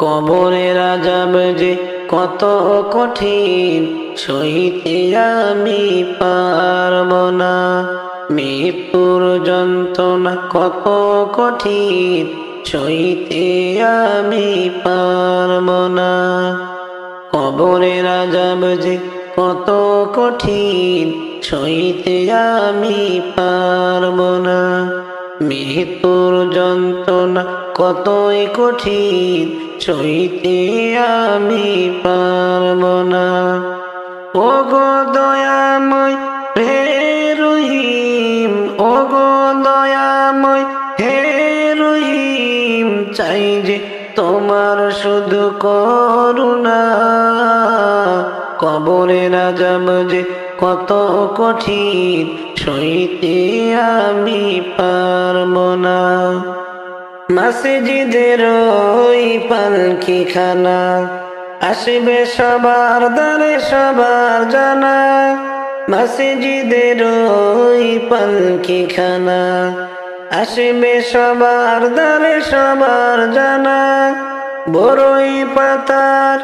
কবরের আযাব যে কত কঠিন, সইতে আমি পারব না। মৃত্যুর যন্ত্রণা কত কঠিন, সইতে আমি পারব না। কবরের আযাব যে কত কঠিন, সইতে আমি পারব না। মৃত্যুর যন্ত্রণা কতই কঠিন, সইতে আমি পারব না। ওগো দয়াময় হে রহিম, ওগো দয়াময় হে রহিম, চাই যে তোমার শুধু করুণা। কবরের আযাব যে কত কঠিন, সইতে আমি পারব না। মসজিদের ওই পালকিখানা, আসবে সবার দ্বারে সবার জানা। মসজিদের ওই পালকিখানা, আসবে সবার দ্বারে সবার জানা। বড়ই পাতার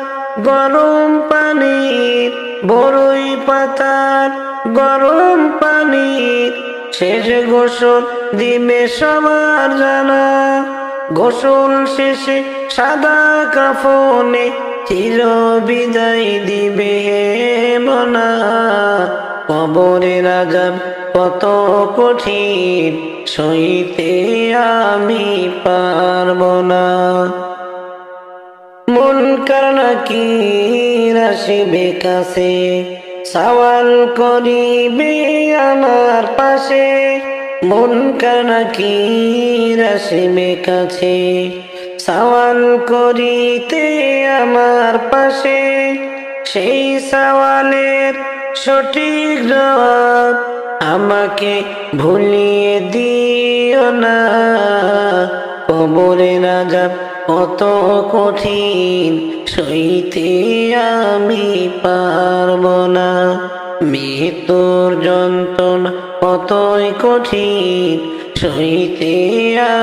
গরম পানির, বড়ই পাতার গরম পানির, শেষ গোসল দিবে সবার জানা। গোসল শেষে সাদা কাফনে চির বিদায় দিবে মনা। কবরের আযাব কত কঠিন, সইতে আমি পারব না। মুনকার নাকির আসিবে কাছে, সওয়াল করিবে আমার পাশে। মুনকার নাকির আসিবে কাছে, সওয়াল করিতে আমার পাশে। সেই সওয়ালের সঠিক জবাব আমাকে ভুলিয়ে দিও না। কবরের আযাব কত কঠিন, সইতে আমি পারব না। মৃত্যুর যন্ত্রণা কতই কঠিন, সইতে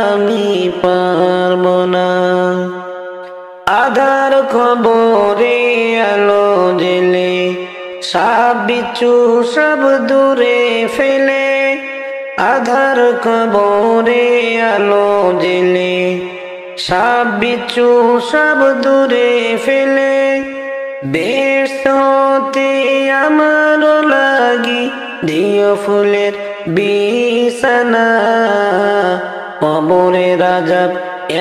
আমি পারব না। আধার কবরে আলো জেলে, সাপ বিচ্ছু সব দূরে ফেলে। আধার কবরে আলো জেলে, সাপ বিচ্ছু সব দূরে ফেলে। বেহেশত হতে আমার লাগি দিও ফুলের বিছানা। কবরের আযাব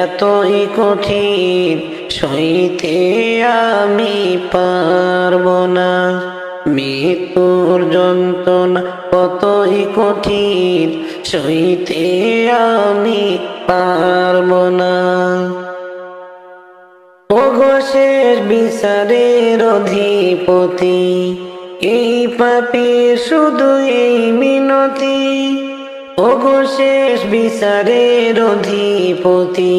এতই কঠিন, সইতে আমি পারব না। মৃত্যুর যন্ত্রণা কতই কঠিন, সইতে আমি পারব না। ওগো শেষ বিচারের অধিপতি, এই পাপীর শুধু এই মিনতি। ওগো শেষ বিচারের অধিপতি,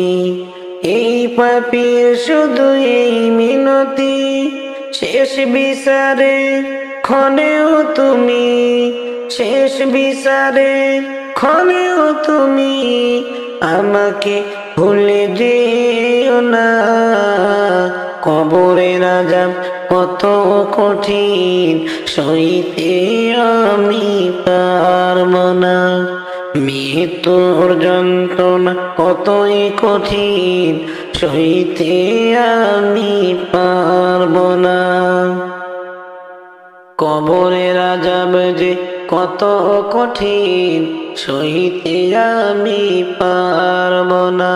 এই পাপীর শুধু এই মিনতি। শেষ বিচারে ক্ষণেও তুমি, শেষ বিচারে ক্ষণেও তুমি, আমাকে ভুলে যেও না। কবরের আযাব কত কঠিন, সইতে আমি পারব না। মৃত্যুর যন্ত্রণা কতই কঠিন, সইতে আমি পারব না। কবরের আযাব যে কত কঠিন, সইতে আমি পারব না।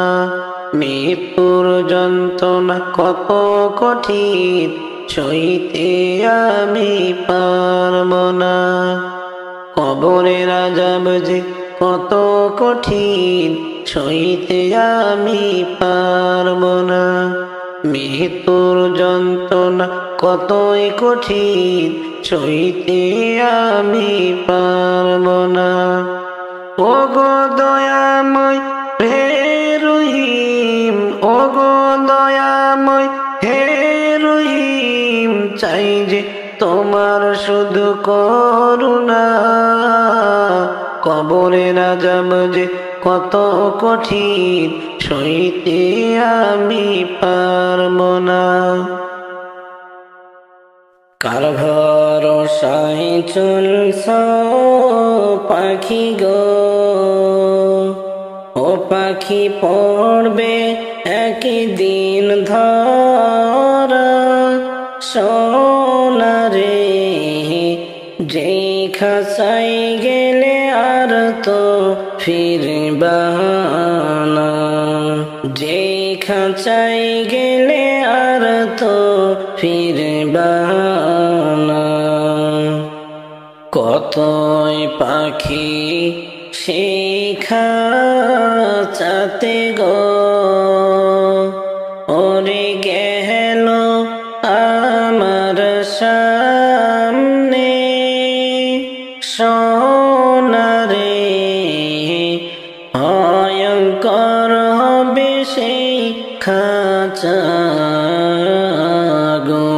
মৃত্যুর যন্ত্রণা কত কঠিন, সইতে আমি পারব না। কবরের আযাব যে কত কঠিন, সইতে আমি পারব না। মৃত্যুর যন্ত্রণা কতই কঠিন, সইতে আমি পারব না। ওগো দয়াময় হে রহিম, ওগো দয়াময় হে রহিম, চাই যে তোমার শুধু করুণা। কবরের আযাব যে কত কঠিন, সইতে আমি পারব না। কার ভরসায় চলছ পাখি গো, ও পাখি পড়বে একদিন ধরা। সোনারে যেই খাঁচাই গেলে আর তো ফিরবা না, যেই খাঁচাই গেলে আর তো ফিরবা না। কতই পাখি সেই খাঁচাতে গো, ওরে গেল আমার সামনে। সোনারে ভয়ঙ্কর হবে সেই খাঁচা গো।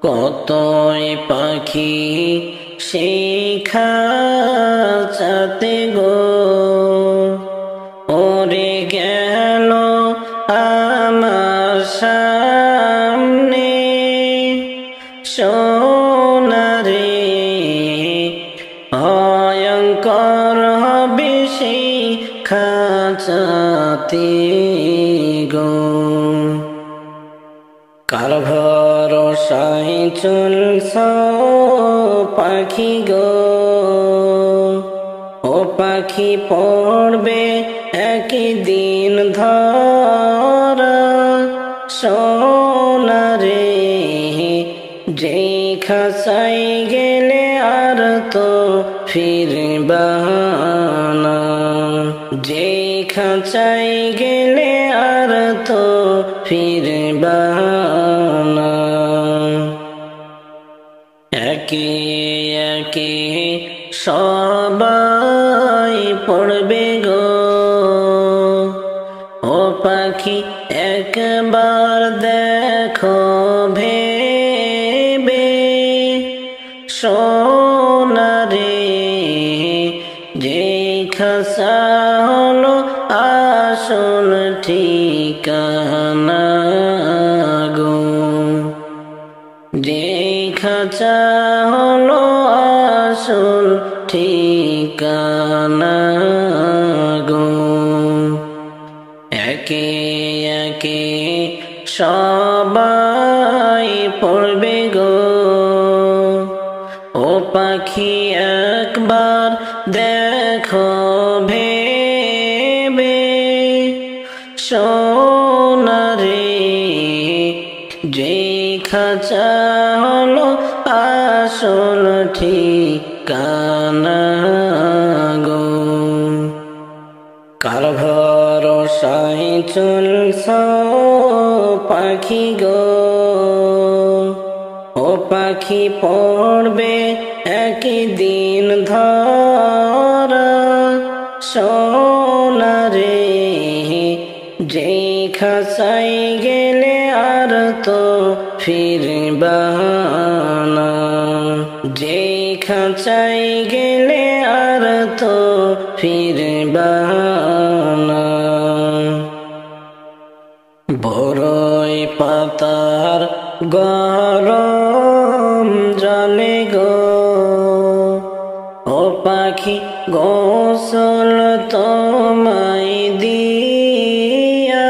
কতই পাখি সেই খাঁচাতে গো, ওরে গেল আমার সামনে। সোনারে ভয়ঙ্কর হবে সেই খাঁচাতে গো। কার ভরসায় চলছ পাখি গো, ও পাখি পড়বে একদিন ধরা। সোনারে যেই খাঁচাই গেলে আর তো ফিরবা না, যেই খাঁচাই গেলে আর তো ফিরবা না। একে একে সবাই পড়বে গো, ও পাখি একবার দেখো ভেবে। সোনারে যেই খাঁচা হলো আসল ঠিকানা গো, যেই খাঁচা হলো আসল ঠিকানা গো। একে একে সবাই পড়বে গো, ও পাখি একবার দেখো ভেবে। সোনারে যেই খাঁচা হলো আসল ঠিকানা গো। কার ভরসায় চলছ পাখি গো, ও পাখি পড়বে একদিন ধরা। সোনারে যেই খাঁচাই গেলে আর তো ফিরবা না, যেই খাঁচাই গেলে আর তো ফিরবা না। বড়ই পাতার গরম জলে গো, ও পাখি গোসল তোমায় দিয়া।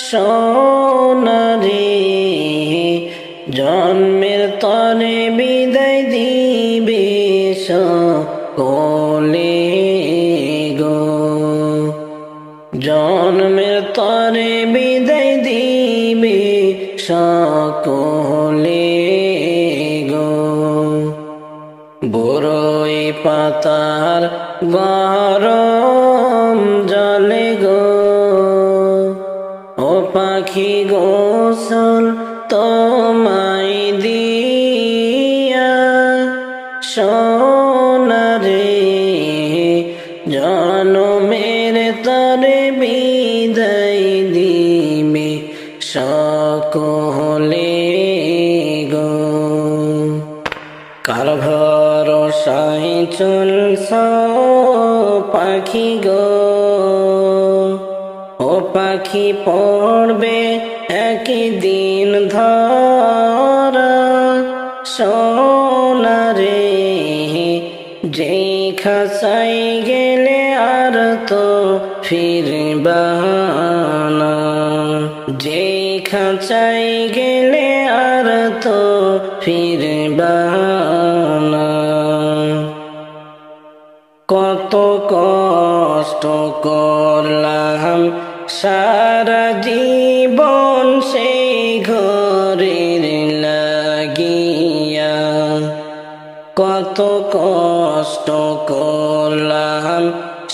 সোনারে জন্মের তরে বিদায় দিবে সকলে গো, জন্মের তরে বিদায় দিবে সকলে গো। বড়ই পাতার গরম জলে গো, ও পাখি গোসল তোমায় দিয়া। সোনারে জনমের তরে বিদায় দিবে সকলে গো। কার ভরসায় চলছ পাখি গো, পাখি পড়বে একদিন ধরা সোনারে, যেই খাঁচাই গেলে আর তো ফিরবা না, যেই খাঁচাই গেলে আর তো ফিরবা না। কত কষ্ট করলাম সারা জীবন সেই ঘরের লাগিয়া, কত কষ্ট করলাম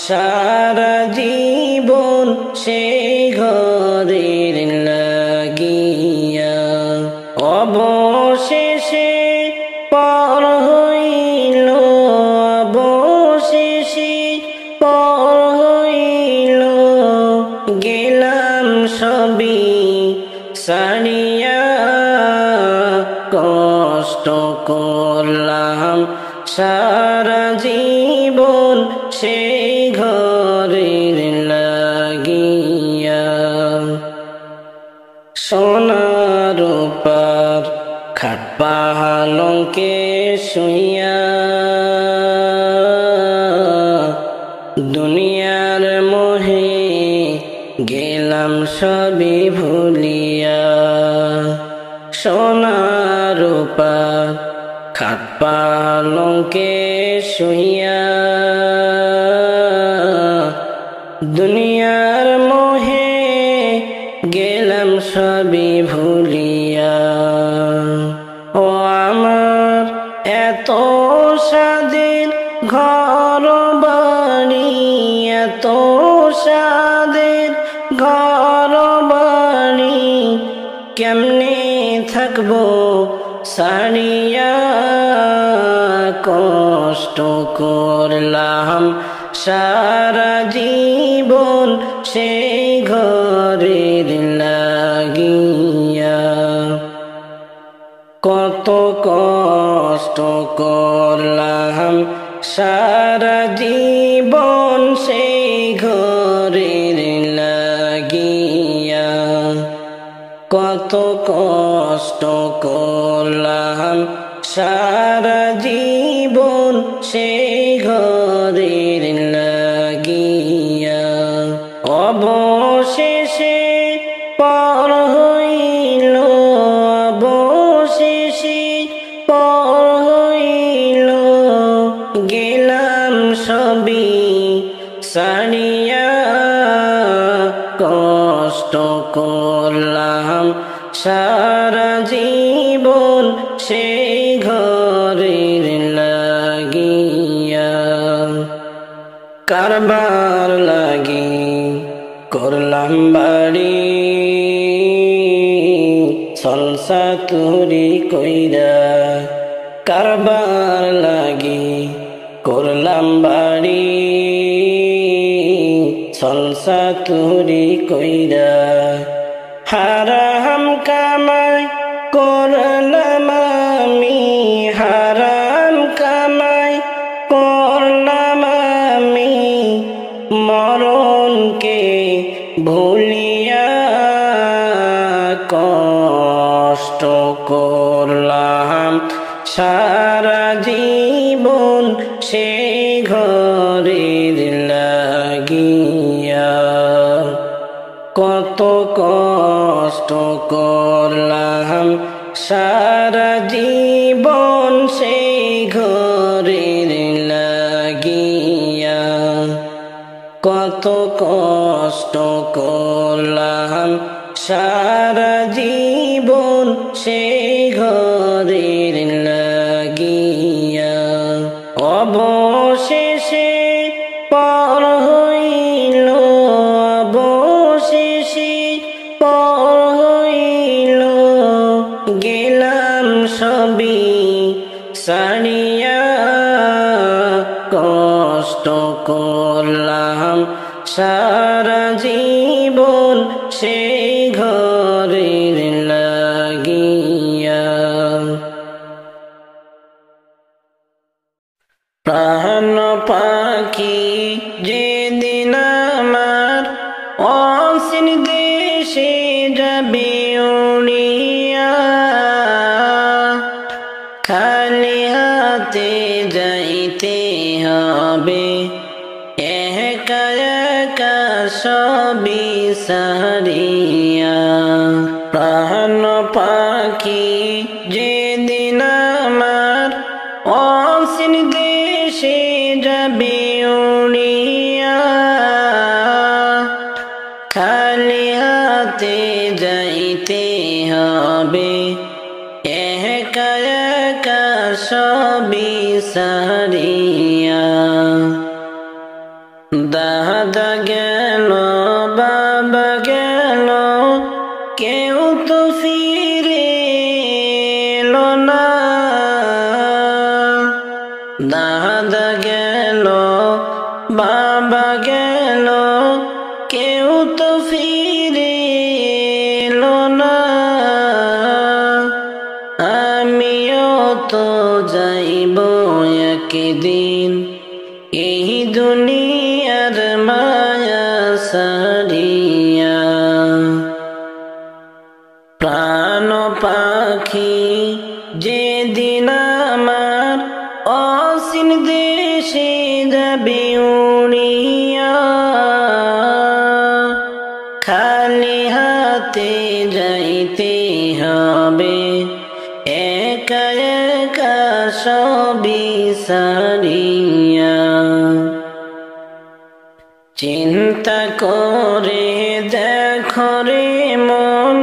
সারা জীবন সেই ঘরের লাগিয়া। অবশেষে পর হইল, অবশেষে পর হইল, গেলাম সবই ছাড়িয়া। কষ্ট করলাম সারা জীবন সেই ঘরের লাগিয়া। সোনার উপর খাট পালঙ্কে শুইয়া, দুনিয়ার মোহে গেলাম সবই ভুলিয়া। সোনার উপর খাট পালঙ্কে শুইয়া, দুনিয়ার মোহে গেলাম সবই ভুলিয়া। ও আমার এত সাদের ঘর বাড়ি, এত সাদের ঘর বাড়ি, কেমনে থাকবো ছাড়িয়া। কষ্ট করলাম সারা জীবন সেই ঘরের লাগিয়া। কত কষ্ট করলাম সারা জীবন সেই ঘরের লাগিয়া। কত কষ্ট করলাম সারা জীবন সেই ঘরের লাগিয়া। অবশেষে পর হইল, অবশেষে পর হইল, গেলাম সবই ছাড়িয়া। কষ্ট করলাম সারা জীবন সেই ঘরের লাগিয়া। কারবার লাগি করলাম বাড়ি, সলসা তুরি কইরা। কারবার লাগি করলাম বাড়ি, সলসা তুরি কইরা। হারাম কামাই করলাম আমি, হারাম কামাই করলাম আমি, মরণকে ভুলিয়া। কষ্ট করলাম সারা জীবন সেই ঘরের লাগিয়া। কত কষ্ট করলাম সারা জীবন সেই ঘরের লাগিয়া। কত কষ্ট করলাম সারা জীবন সেই ঘরের লাগিয়া। অবশেষে পর হইল, অবশেষে পর হইল, গেলাম সবই ছাড়িয়া। কষ্ট করলাম সারা জীবন সেই ঘরের লাগিয়া। প্রাণ পাখি যেদিন আমার অসীম যাবে উড়িয়া, খালি হাতে যাইতে হবে, একা একা সবই সারিয়া। প্রাণ পাখি যেদিন আমার অসীম দেশে যাবে উড়িয়া, খালি হাতে যাইতে হবে, একা একা সবই সারিয়া। দাদা গেল বাবা গেল, কেউ তো ফিরে এলো না। দাদা গেল বাবা গেল, কেউ তো ফিরে এলো না। আমিও তো যাইব একদিন এই দুনিয়ার মায়া সারিয়া। প্রাণ পাখি যেদিন আমার অসীম দেশে যাবে উড়িয়া, খালি হাতে যাইতে হবে, একা একা সবই সারিয়া। চিন্তা করে দেখো রে মন,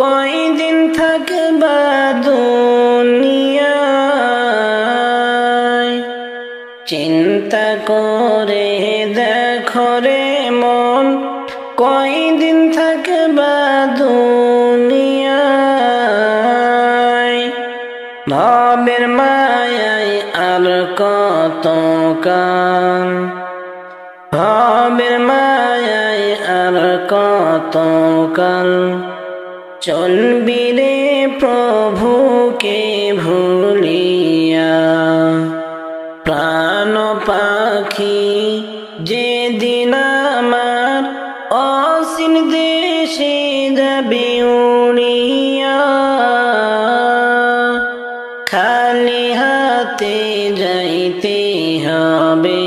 কয়দিন থাকবা দুনিয়ায়। চিন্তা করে দেখো রে মন, কয়দিন থাকবা দুনিয়ায়। ভবের মায়ায় আর কত কাল, ভবের মায়ায় আর কত কাল, চলবি রে প্রভুকে ভুলিয়া। প্রাণ পাখি যেদিন আমার অসীম দেশে যাবে উড়িয়া, খালি হাতে যাইতে হবে,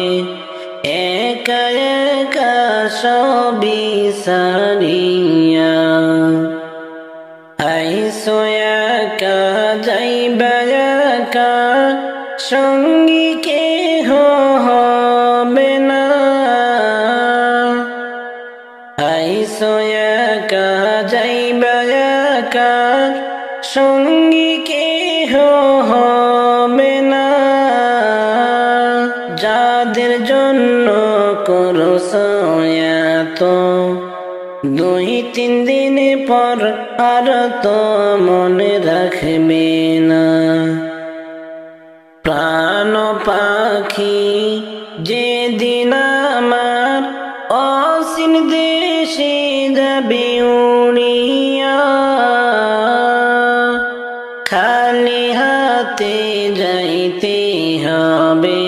একা একা সবই সারিয়া। আইসো একা যাইবা একা, সঙ্গী কেহ হবে না। আইসো একা যাইবা একা, সঙ্গী কেহ হবে না। যাদের জন্য করছ এত, দুই তিন দিন পর আর তো মনে রাখবে না। প্রাণ পাখি যেদিন আমার অসীম দেশে যাবে উড়িয়া, খালি হাতে যাইতে হবে,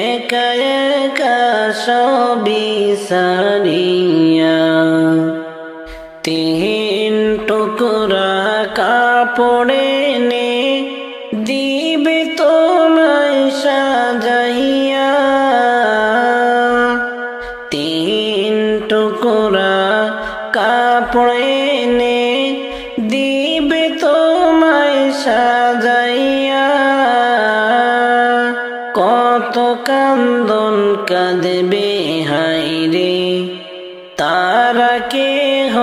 একা একা সবই সারিয়া। তিন টুকরা কাপড়ে নে দিবে তোমায় সাজাইয়া। তিন টুকরা কাপড়ে নে দিবে তোমায় সাজাইয়া। কত কান্দন কাঁদবে হায়রে, তারা কেহ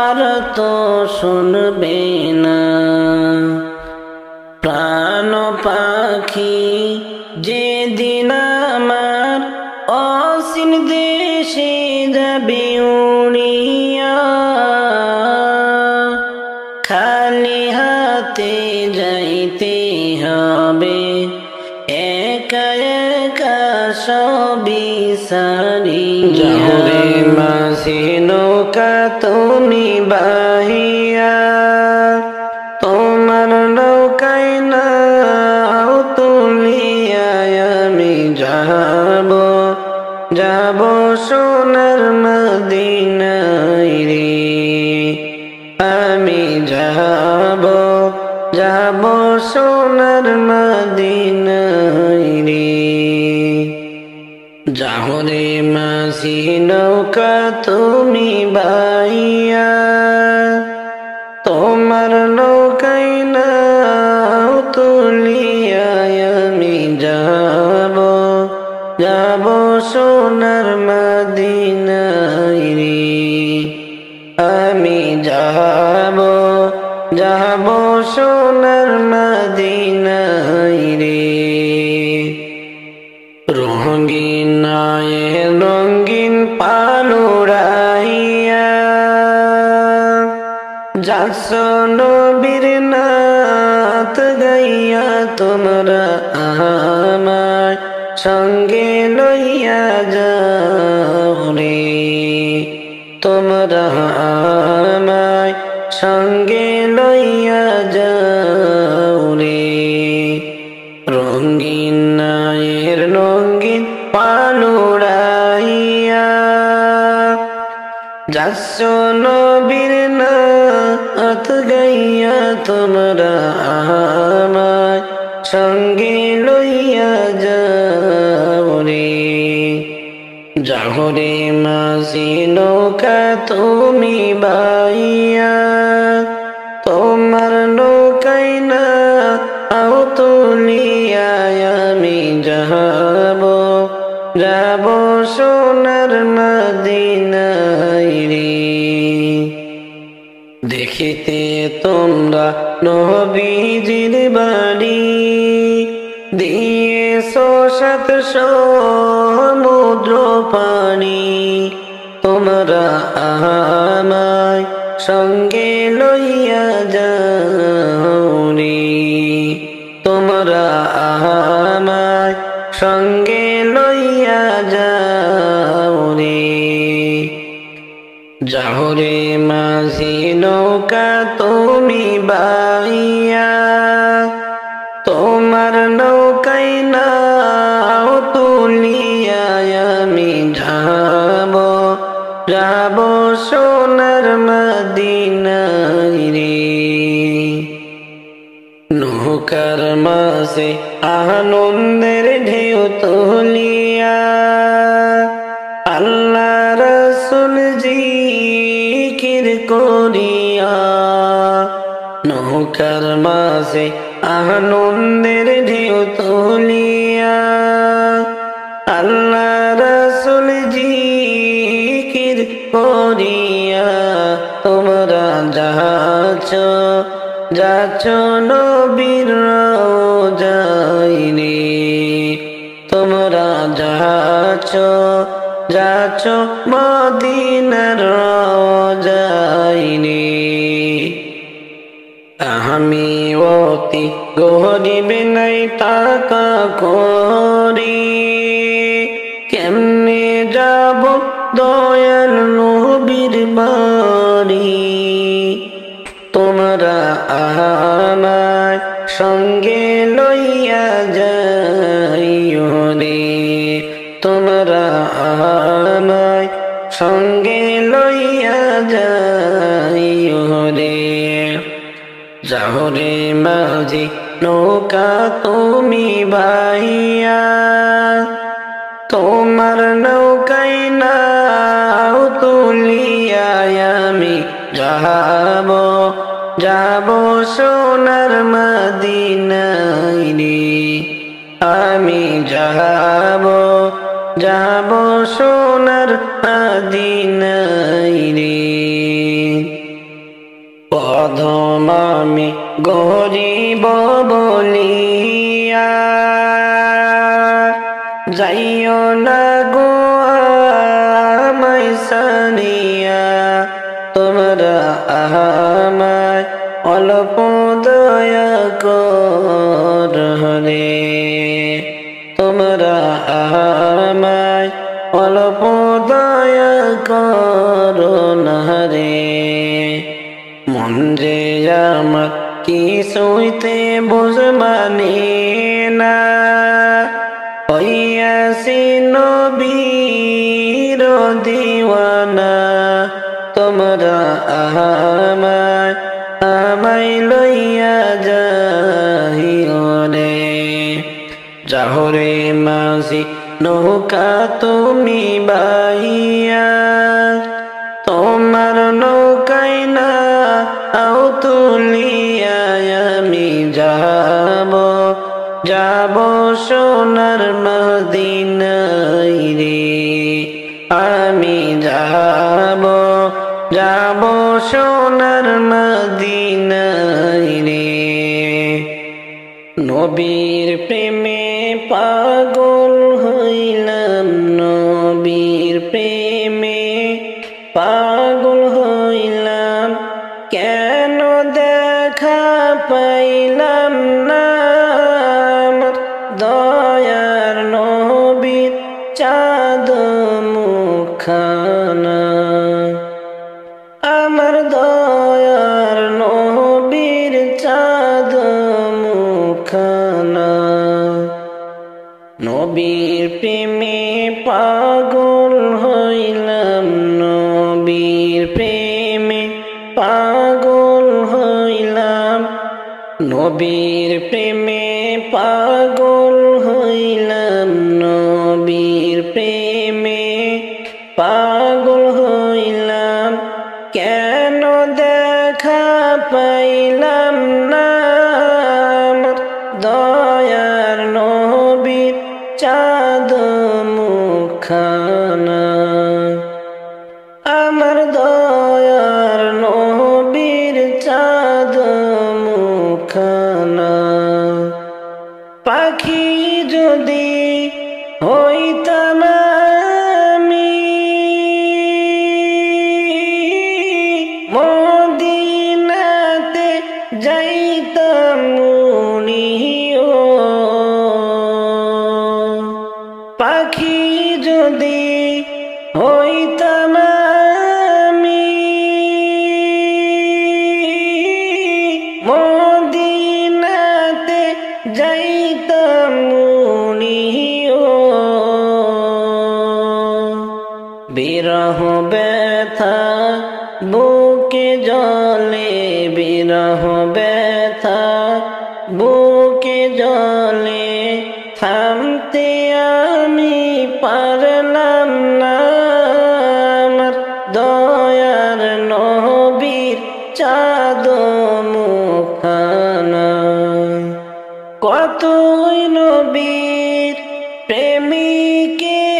আর তো শুনবে না। প্রাণ পাখি যেদিন আমার অসীম দেশে যাবে উড়িয়া, খালি হাতে যাইতে হবে, একা একা সবই সারিয়া। মাঝি নৌকা তুমি বাহিয়া, তোমার নৌকায় নাও তুলিয়া আমি যাব, যাব সোনার মদিনায় রে। সোনার মদিনায় রে। যাও রে মাঝি নৌকা তুমি বাইয়া, তোমার নৌকায় নাও তুলিয়া আমি যাব, যাব সোনার মদিনায় রে। আমি যাব, যাব সোনার মদিনায় রে। রঙিন নায়ে রঙিন পালুড়াইয়া, যাচ্ছ নবীর নাত গাইয়া, তোমরা আমায় সঙ্গে লইয়া যাও রে। তোমরা আমায় সঙ্গে লইয়া যাও রে। রঙিন নায়ের রঙিন পালুড়াইয়া, যাচ্ছ নবীর নাত গাইয়া, তোমরা আমায় সঙ্গে লইয়া যাও রে। যাও রে মাঝি নৌকা তুমি বাইয়া, তোমার নৌকায় নাও তুলিয়া আমি যাব, যাব সোনার মদিনায় রে। দেখিতে তোমরা নবীজির বাড়ি, দিয়েছো 700 সমুদ্র পানি, তোমরা আমায় সঙ্গে লইয়া যাও রে। তোমরা আমায় সঙ্গে লইয়া যাও রে। যাও রে মাঝি নৌকা তুমি বাইয়া, তোমার নৌকায় নাও তুলিয়া আমি যাব, যাব সোনার মদিনায় রে। নৌকার মাঝে আনন্দের ঢেউ তুলিয়া, আল্লাহ রাসূল জিকির করিয়া। নৌকার মাঝে আনন্দের ঢেউ তুলিয়া, আল্লাহ রাসূল জিকির করিয়া। তোমরা যাচ্ছ, যাচ্ছ নবীর রওজায় রে। তোমরা যাচ্ছ, যাচ্ছ মদিনার রওজায় রে। আমি অতি গরিব নাই টাকা করি, কেমনে যাব দয়াল নবীর বাড়ি। তোমরা আমায় সঙ্গে লইয়া যাইও রে। তোমরা আমায় সঙ্গে লইয়া যাইও রে। যাও রে মাঝি নৌকা তুমি বাইয়া, তোমার নৌকায় নাও তুলিয়া আমি যাব, যাব সোনার মদিনায় রে। আমি যাব, যাব সোনার মদিনায় রে। প্রথম আমি গরিব বলিয়া, যাইও না গো আমায় সারিয়া। তোমরা আমায় অল্প দয়া করে, তোমরা আমায় অল্প দয়া করো না রে। মন যে আমার কিছুইতে বুঝবানি না, হইয়াছি নবীর দিওয়ানা। তোমরা আমায়, আমায় লইয়া যায় শহরে মাঝি নৌকা তুমি বাইয়া, তোমার নৌকায় না আও তুলিয়া আমি যাব, যাব সোনার মদিনায় রে। আমি যাব, যাব সোনার মদিনায় রে। নবীর প্রেমে পাগল হইলাম, নবীর প্রেমে পাগল হইলাম, কেন দেখা পাইলাম না আমার দয়ার নবীর চাঁদ মুখখানা। আমার দয়ার নবীর চাঁদ মুখখানা। নবীর প্রেমে পাগল হইলাম, নবীর প্রেমে পাগল হইলাম, নবীর প্রেমে পাগল হইলাম, নবীর প্রেমে পাগল হইলাম, কেন দেখা পাইলাম না আমার দয়ার নবীর চাঁদ মুখখানা। আমার দয়ার নবীর চাঁদ মুখখানা। পাখি যদি হইতাম আমি মদিনাতে যাইতাম মুনিও, পাখি যদি হইতাম আমি মদিনাতে যাইতাম মুনিও। বিরহ ব্যথা বুকে জলে, বিরহ ব্যথা বুকে জলে, থামতে আমি পারলাম না আমার দয়ার নবীর চাঁদ মুখখানা। কতই নবীর প্রেমিকেরা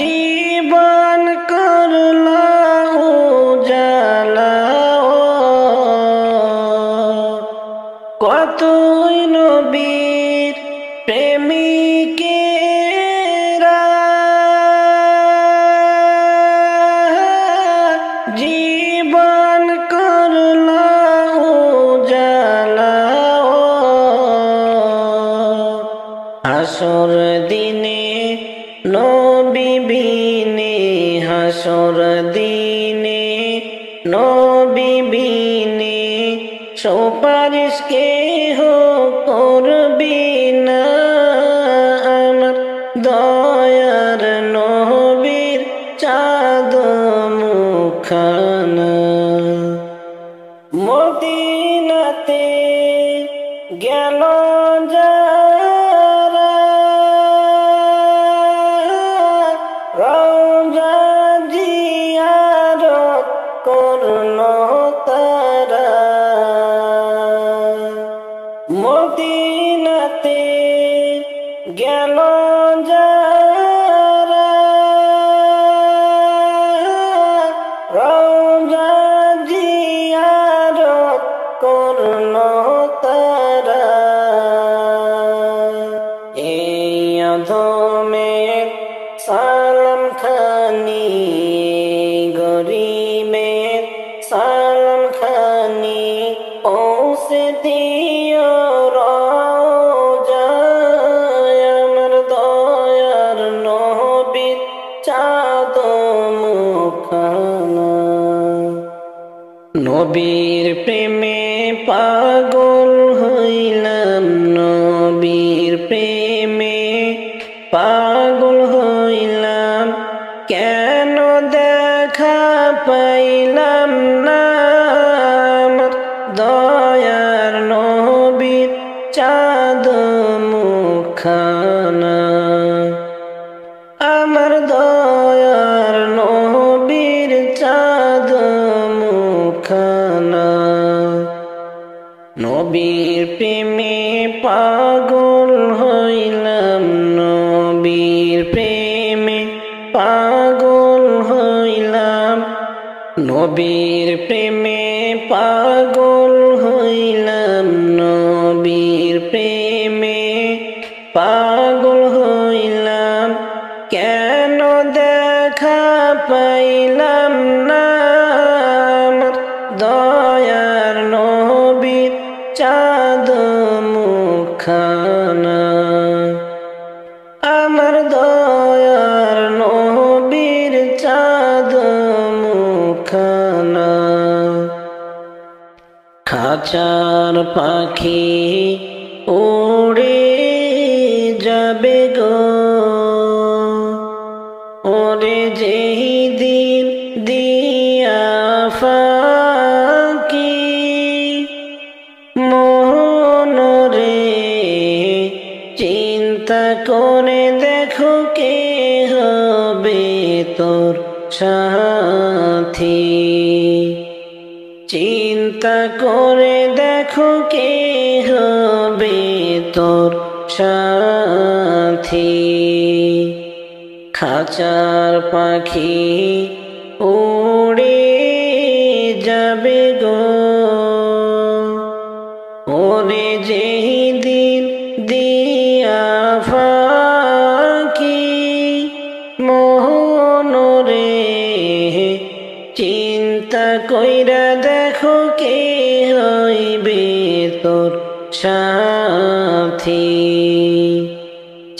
জীবন করল উজালা, কতই নবীর প্রেমিকেরা জীবন করল উজালা। হাসর দিনে নবী বিনে, হাসর দিনে নবী বিনে সুপারিশ কেহ করবি না আমার দয়ার নবীর চাঁদ মুখখানা। মদিনাতে গেল যারা রওজা জিয়ারত করল তারা, মদিনাতে গেল যারা রওজা জিয়ারত করল তারা। এই অধমের সালাম খানি, গরিবের সালাম খানি পৌঁছে দিও রওজায় আমার দয়ার নবীর চাঁদ মুখখানা। নবীর প্রেমে পাগল হইলাম, নবীর প্রেমে পাগল হইলাম, কেন দেখা পাইলাম না আমার দয়ার নবীর চাঁদ মুখখানা নবীর প্রেমে পাগল হইলাম নবীর প্রেমে পাগল হইলাম নবীর প্রেমে পাগল হইলাম নবীর প্রেমে পাগল হইলাম কেন দেখা পাইলাম না আমার দয়ার নবীর চাঁদ মুখখানা আমার দয়ার নবীর চাঁদ মুখখানা খাঁচার পাখি উড়ে যাবে গো ওরে যেই দিন দিয়া ফাঁকি মনরে চিন্তা করে দেখো কে হবে তোর সাথী চিন্তা করে দেখো কে হবে তোর সাথী খাঁচার পাখি উড়ে যাবে গো ওরে যেই দিন দিয়া ফাঁকি মনরে চিন্তা কইরা দেখো কে হইবে তোর সাথী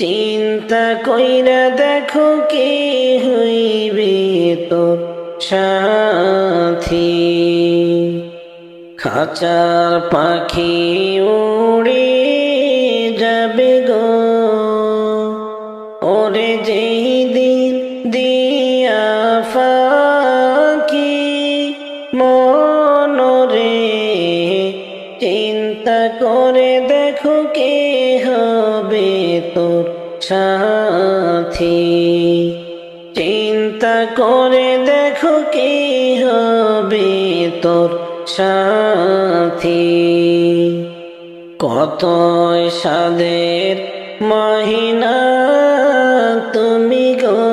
চিন্তা কইরা দেখো কে হইবে তোর সাথী খাঁচার পাখি উড়ে যাবে গো ওরে যেই দিন দিয়া ফাঁকি মনরে চিন্তা করে দেখো কে হবে তোর সাথী চিন্তা করে দেখো কে হবে তোর সাথী কত সাদের মহিনা তুমি গো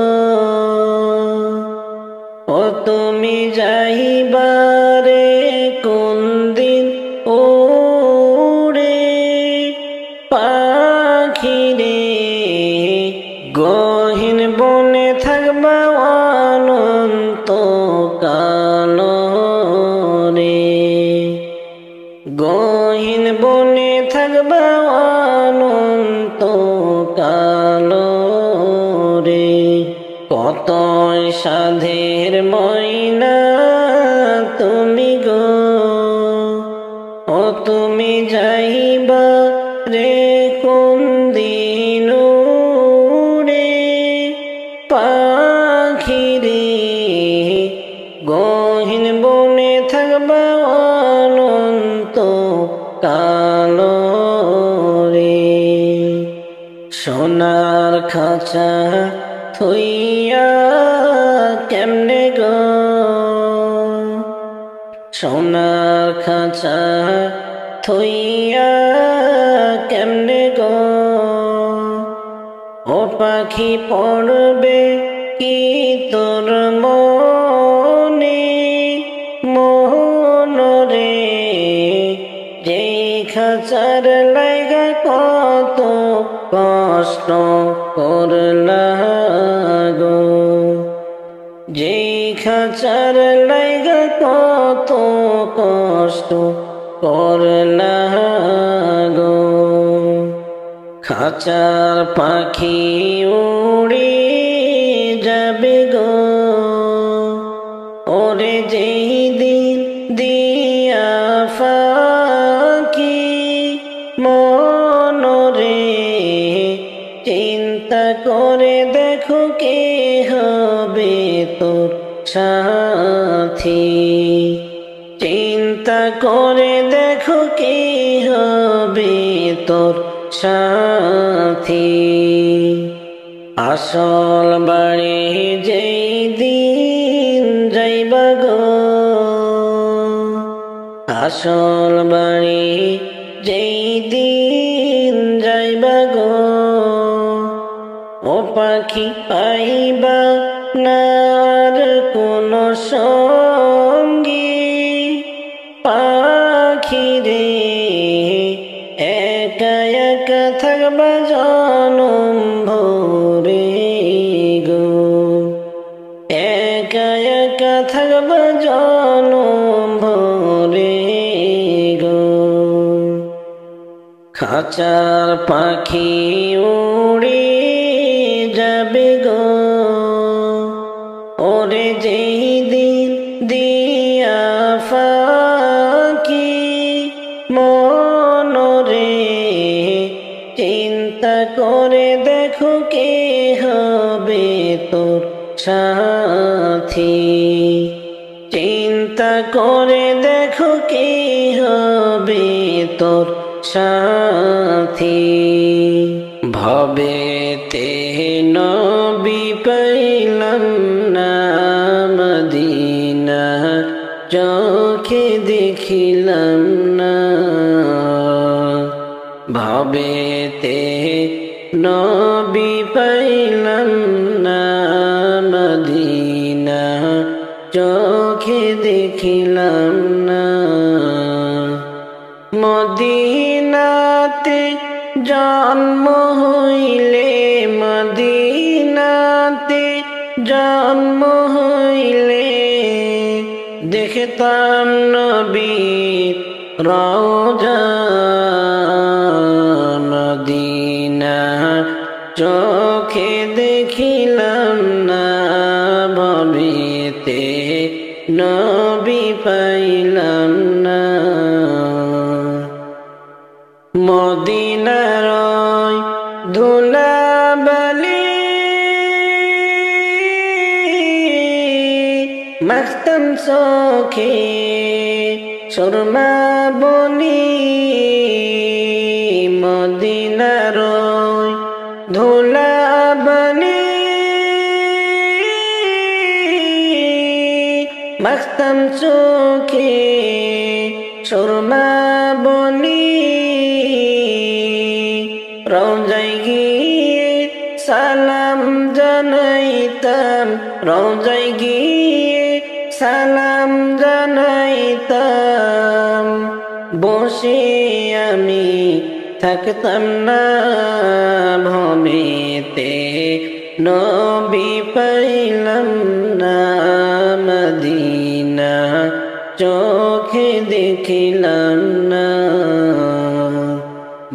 ও তুমি যাইবারে কোন দিন উড়ে পাখিরে গহীন বনে থাকবা অনন্ত কাল রে গহীন বনে থাকবা অনন্ত কাল রে কত সাধের ময়না তুমি গো ও তুমি যাইবা রে কোন দিন উড়ে পাখিরে গহীন বনে থাকবা অনন্ত কাল রে সোনার খাঁচা থইয়া কেমনে গো সোনার খাঁচা থইয়া কেমনে গো ও পাখি পড়বে কি তোর মনে মনরে যেই খাঁচার লাইগা কত কষ্ট করলা গো যেই খাঁচার লাইগা কত কষ্ট করলা গো খাঁচার পাখি উড়ে যাবে গো ওরে যেই দিন দিয়া ফাঁকি মনরে চিন্তা করে দেখো কে হবে তোর সাথী চিন্তা করে দেখো কে হবে তোর সাথী আসল বাড়ি যেই দিন যাইবা গো, আসল বাড়ি যেই দিন যাইবা গো, ও পাখি পাইবা না আর কোন সঙ্গী। পাখি রে একা একা থাকবা জনম ভরে গো, একা একা থাকবা জনম ভরে গো। খাঁচার পাখি উড়ে যাবে গো, ওরে যেই দিন দিয়া ফাঁকি মনরে চিন্তা করে দেখো কে হবে তোর সাথী। চিন্তা করে দেখো কে হবে তোর সাথী। ভবেতে নবী পাইলাম না, মদিনা চোখে দেখিলাম না। ভবেতে নবী পাইলাম না, মদিনা চোখে দেখিলাম না। মদিনাতে জন্ম হইলে, মদিনাতে জন্ম হইলে দেখতাম নবীর রওজা। মদিনা চোখে দেখিলাম না, ভবেতে নবী পাইলাম না। মদিনার ধুলাবালি মাখতাম চোখে সুরমা বলি। মদিনার ধুলাবালি মাখতাম চোখে সুরমা বলি। রওজায় গিয়ে সালাম জানাইতাম, রওজায় গিয়ে সালাম জানাইতাম। বসে আমি থাকতাম না, ভবেতে নবী পাইলাম না, মদিনা চোখে দেখিলাম না।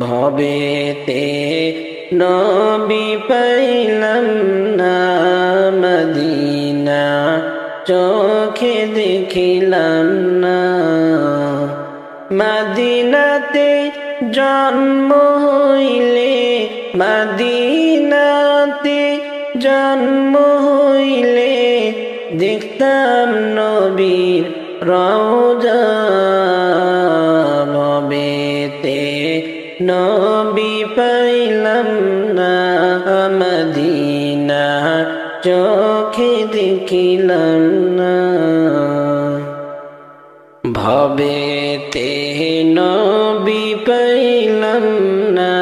ভবেতে নবী পাইলাম না, মদিনা চোখে দেখিলাম না। মদিনাতে জন্ম হইলে, মদিনাতে জন্ম হইলে দেখতাম নবীর রওজা। ভবেতে নবী পাইলাম না, মদিনা চোখে দেখিলাম না। ভবেতে নবী পাইলাম না,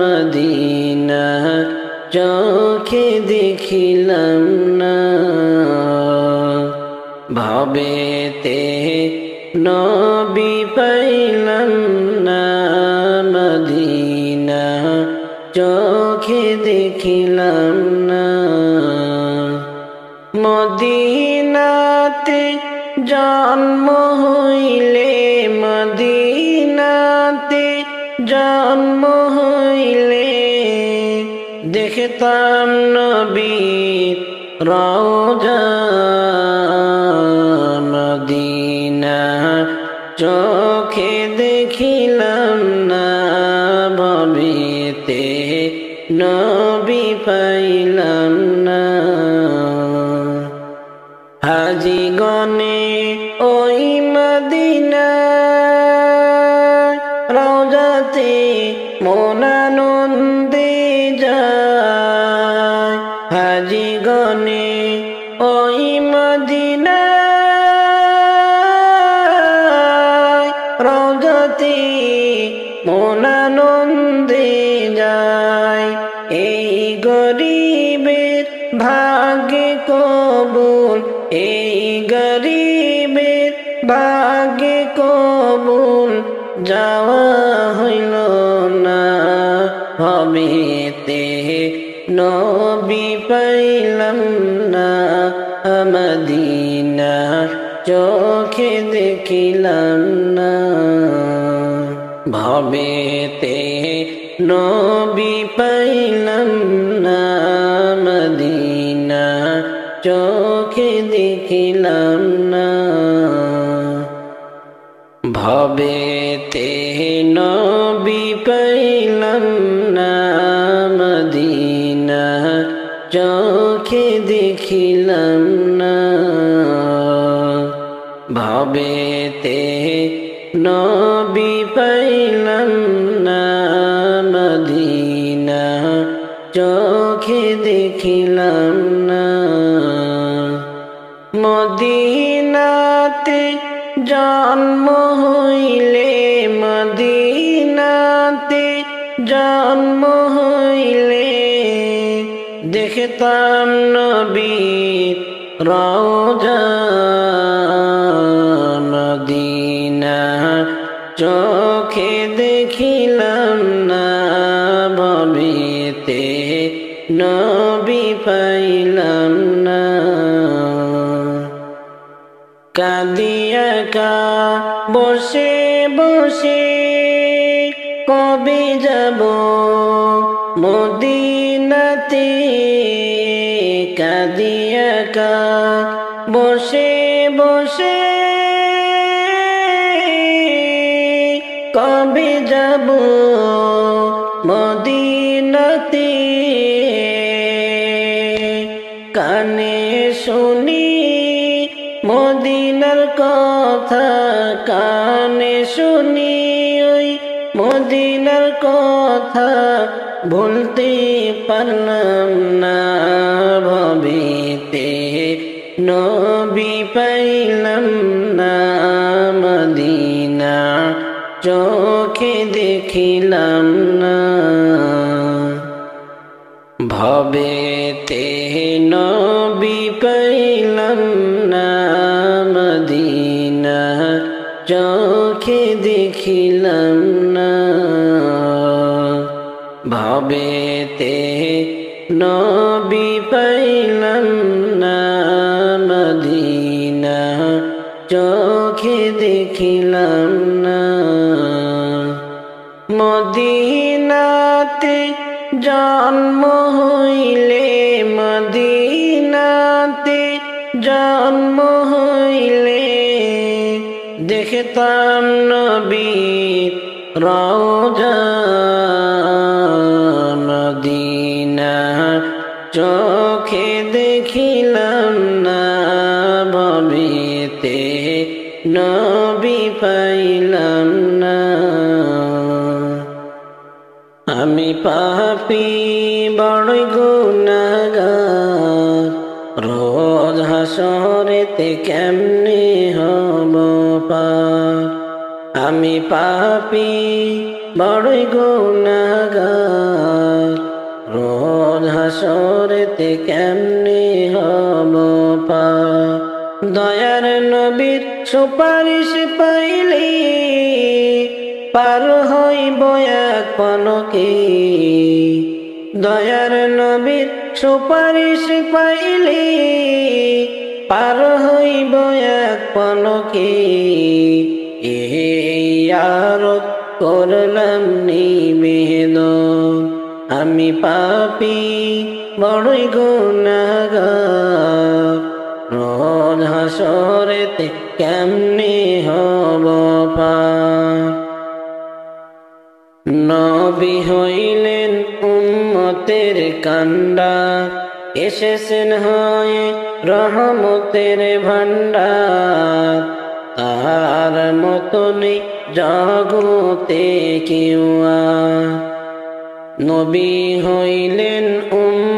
মদিনা চোখে দেখিলাম না। ভবেতে নবী পাইলাম না, মদিনা চোখে দেখিলাম না। মদিনাতে জন্ম হইলে, মদিনাতে জন্ম হইলে দেখতাম নবীর রওজা। মদিনা চোখে দেখিলাম না, ভবেতে নবী পাইলাম না। হাজি গনে ওই মদিনা রওজাতে মন আনন্দে যায়। হাজি গনে ওই মদিনা রওজাতে মন আনন্দে যায়। এই গরিবের ভাগ্যে কবুল, এই গরিবের ভাগ্যে কবুল যাওয়া হইল না। হবেতে নবী পাইলাম না, মদিনা চোখে দেখিলাম না। ভবেতে নবী পাইলাম না, মদিনা চোখে দেখিলাম না। ভবেতে নবী পাইলাম না, মদিনা চোখে দেখিলাম না। ভবেতে নবী পাইলাম না, মদিনা চোখে দেখিলাম না। মদিনাতে জন্ম হইলে, মদিনাতে জন্ম হইলে দেখতাম নবীর রওজা। মদিনা চোখে দেখিলাম না, ভবেতে নবী পাইলাম না। কাঁদিয়া কা বসে বসে কবে যাব মদিনাতে। কাঁদিয়া কা বসে বসে কবে যাব মদিনাতে। কানে শুনি মদিনার কথা, কানে শুনি ওই মদিনার কথা ভুলতে পারলাম না। ভবেতে নবী পাইলাম না, মদিনা চোখে দেখিলাম না। ভবেতে নবী পাইলাম না, মদিনা চোখে দেখিলাম না। ভবেতে নবী পাইলাম না, মদিনা চোখে দেখিলাম না। মদিনাতে জন্ম হইলে, মদিনাতে জন্ম হইলে দেখতাম নবীর রওজা। মদিনা চোখে দেখিলাম না, ভবেতে নবী পাইলাম না। আমি পাপী বড়ই গুনাহগার, রোজ হাসরেতে কেমনে হব পার। আমি পাপী বড়ই গুনাহগার, রোজ হাসরেতে কেমনে হব পার। দয়ার নবীর সুপারিশ পাইলে পার হইব এক পলকে। দয়ার নবীর সুপারিশ পাইলে পার হইব এক পলকে। এই আরত করলাম নিবেদন, আমি পাপী বড়ই গুনাহগার, রোজ হাসরেতে কেমনে হব পার। নবী হইলেন উম্মতের কান্ডার, এসেছেন হয়ে রহমতের ভান্ডার। তার মতনই জগতে কেউ আর। নবী হইলেন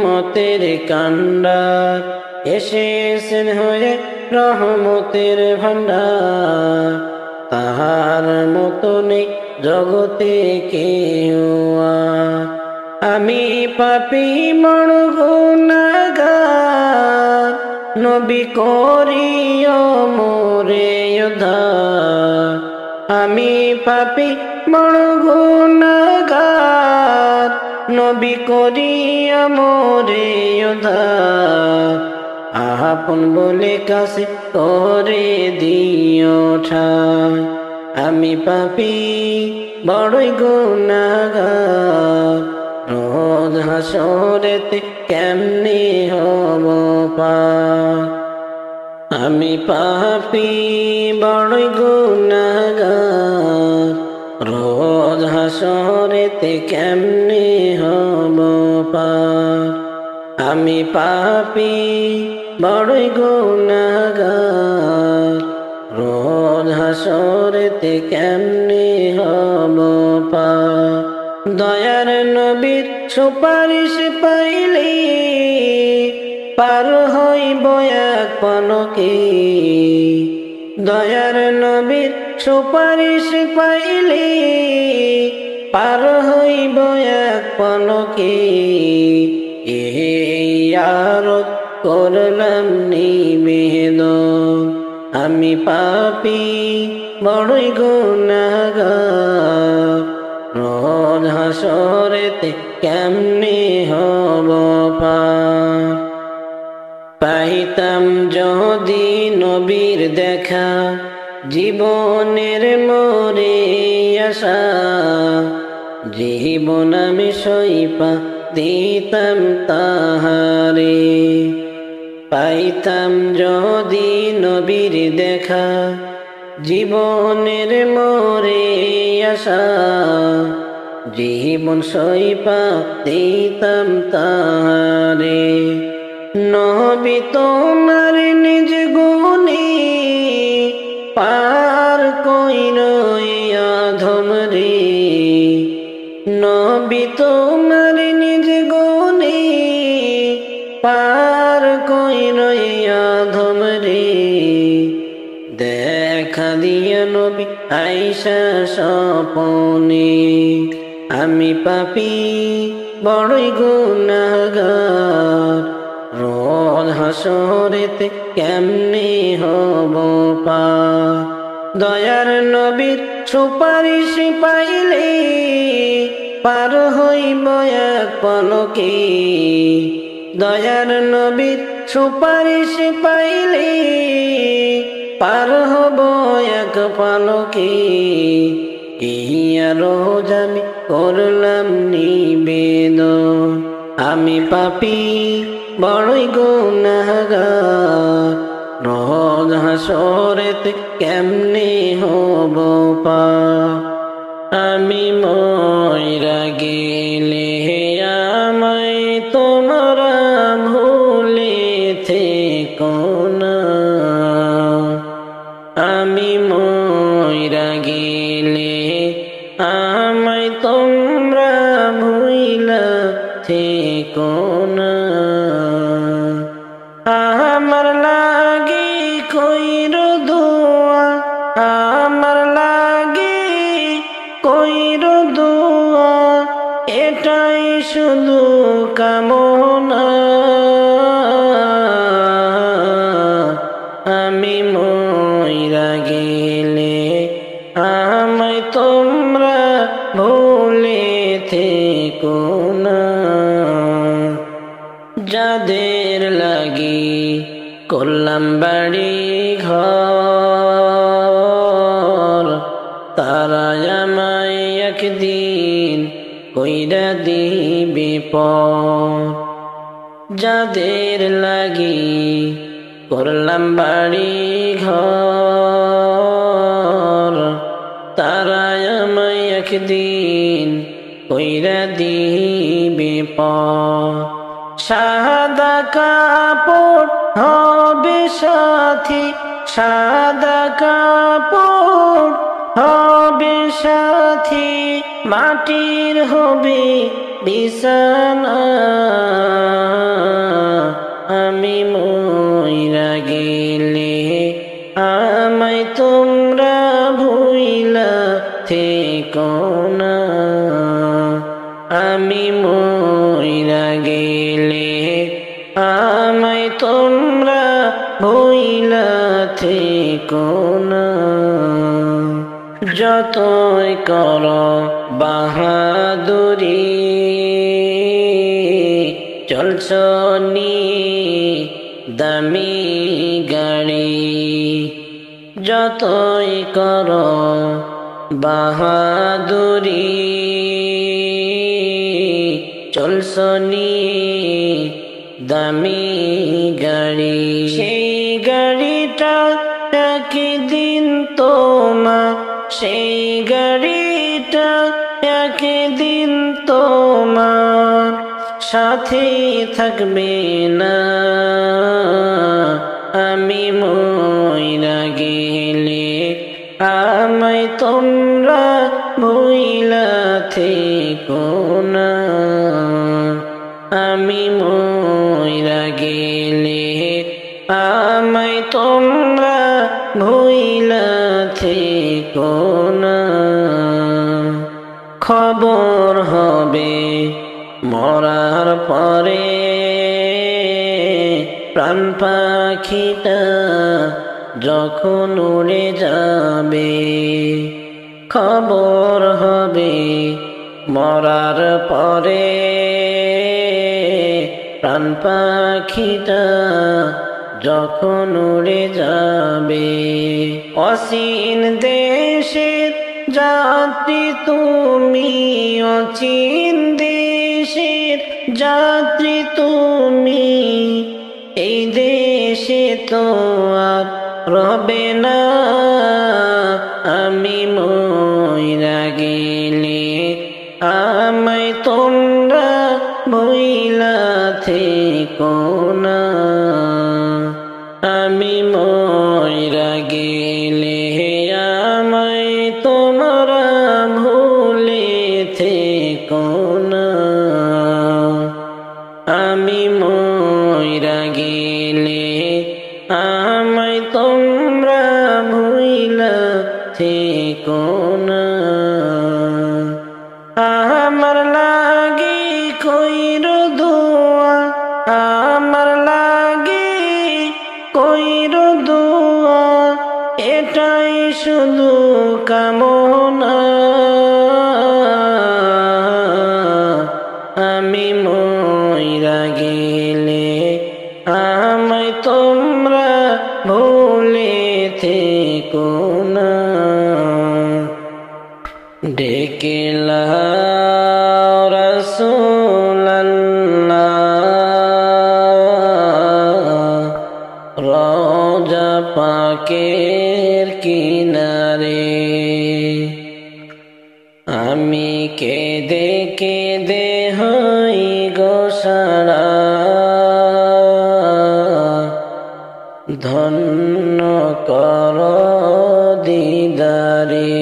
উম্মতের কান্ডার এসেছেন হয়ে রহমতের ভান্ডার তাহার মতো নেই জগতে কেউ আর। আমি পাপী বড় গুনাহগার নবী করিও মোরে উদ্ধার। আমি পাপী বড় গুনাহগার নবী করিও মোরে উদ্ধার। আপন বলে কাছে করে দিও ঠাই। আমি পাপী বড়ই গুনাহগার রোজ হাসরেতে কেমনে হব পার। আমি পাপী বড়ই গুনাহগার রোজ হাসরেতে কেমনে হব পার। আমি পাপী বড়ই গুনাহগার রোজ হাসরেতে কেমনে হব পার। দয়ার নবীর সুপারিশ পাইলে পার হইব এক পলকে। দয়ার নবীর সুপারিশ পাইলে পার হইব এক পলকে। এই আরত করলাম নিবেদন আমি পাপী বড়ই গুনাহগার রোজ হাসরেতে কেমনে হব পার। পাইতাম যদি নবীর দেখা জীবনের মোরে আশা জীবন আমি সইপা দিতাম তাহারে। পাইতাম যদি নবীর দেখা জীবনের মোরে আশা জীবন সইপা দিতাম তাহারে। নবী তোমার নিজ গুণে পার কইর আধম রে। নবী তোমার নিজ গুণে পার কইর আধম রে। দেখা দিয়া নবী আইসা স্বপনে আমি পাপী বড়ই গুনাহগার রোজ হাসরেতে কেমনে হব পার। দয়ার নবীর সুপারিশ পাইলে পার হইব এক পলকে। দয়ার নবীর সুপারিশ পাইলে পার হব এক পলকে। ইয়া রোজ আমি করলাম নিবেদন আমি পাপী বড়ই গুনাহগার রোজ হাসরেতে কেমনে হব পার। আমি মইরা গেলে আমায় তোমরা ভুলে থেকো না। আমি মইরা গেলে আমায় তোমরা ভুইলা থেকো না। আমার লাগি কইর দোয়া আমার লাগি কইর দোয়া এটাই শুধু কামনা। আমি মইরা গেলে আমায় তোমরা ভুলে থেকো না। যাদের লাগি করলাম বাড়ি ঘর তারা আমায় একদিন কইরা দিবে পর। যাদের লাগি করলাম বাড়ি ঘর তারা আমায় একদিন কইরা দিবে পর। সাদা কাপড় হবে সাথী সাদা কাপড় হবে সাথী মাটির হবে বিছানা আমি মইরা গেলে আমায় তোমরা ভুইলা থেকো না আমি মইরা গেলে আমায় তোমরা ভুইলা থেকো না যতই করো বাহাদুরি চলছ দামি গাড়ি যতই করো বাহাদুরি চলছ দামি গাড়ি সেই গাড়িটা একদিন তোমার সেই গাড়িটা একদিন তোমার সাথে থাকবে না আমি মইরা গেলে আমায় তোমরা ভুইলা থেকো না আমি মইরা গেলে আমায় তোমরা ভুইলা থেকো না খবর হবে মরার পরে প্রাণ পাখিটা যখন উড়ে যাবে খবর হবে মরার পরে প্রাণ পাখিটা যখন উড়ে যাবে অচিন দেশের যাত্রী তুমি অচিন দেশের যাত্রী তুমি এই দেশে তো আর রবে না আমি মইরা গেলে আমায় তোমরা ভুইলা থেকো না আমি মইরা গেলে আমায় তোমরা ভুলে থেকো না আমি মইরা গেলে আমায় তোমরা ভুইলা থেকো না আমার লাগি কইরো দোয়া আমার লাগি কইরো দোয়া এটাই শুধু কামনা আমি মইরা গেলে আমায় তোমরা ভুলে থেকো না ডেকে লাও রাসূলুল্লাহ রওজা পাকের কিনারে আমি কেঁদে কেঁদে হই গো সারা ধন্য কর দিদারে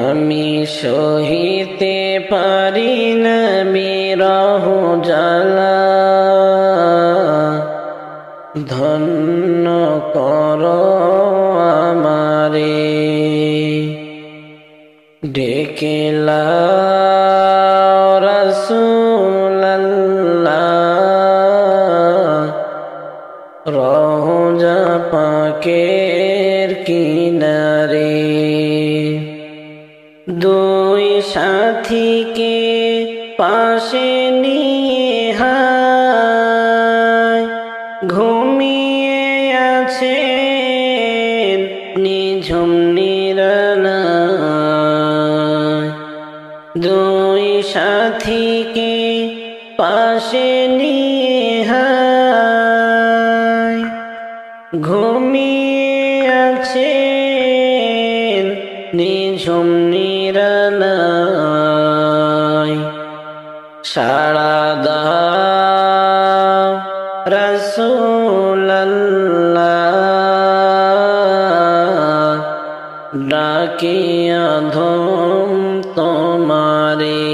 আমি সহিতে পারি না বিরহ জ্বালা ধন্য কর আমারে ডেকে লাও রাসূলুল্লাহ রওজা পাকের কিনারে দুই সাথীকে পাশে নিয়ে হায় ঘুমিয়ে আছেন নিঝুম নিরালায় দুই সাথীকে পাশে নিয়ে হায় ঘুমিয়ে আছেন নিঝুম নিরালায় সাড়া দাও রাসূলুল্লাহ ডাক ডাকি অধম তোমারে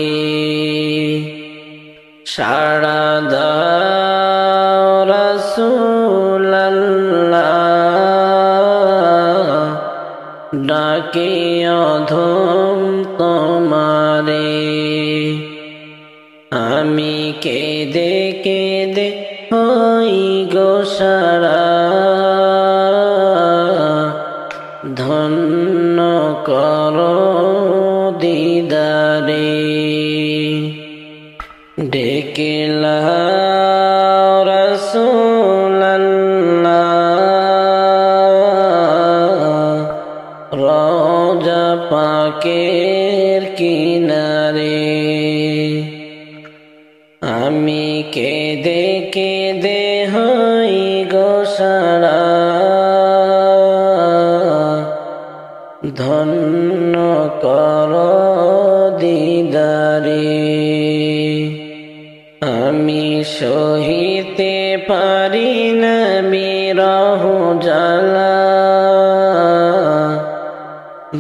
সাড়া দাও রাসূলুল্লাহ ডাকি অধম তোমারে আমি কেঁদে কেঁদে হই গো সারা ধন্য করো দিদারে ডেকে লাও রাসূলুল্লাহ রওজা পাকের কিনারে আমি কেঁদে কেঁদে হই গো সারা ধন্য করো দিদারে আমি সহিতে পারি না বিরহ জ্বালা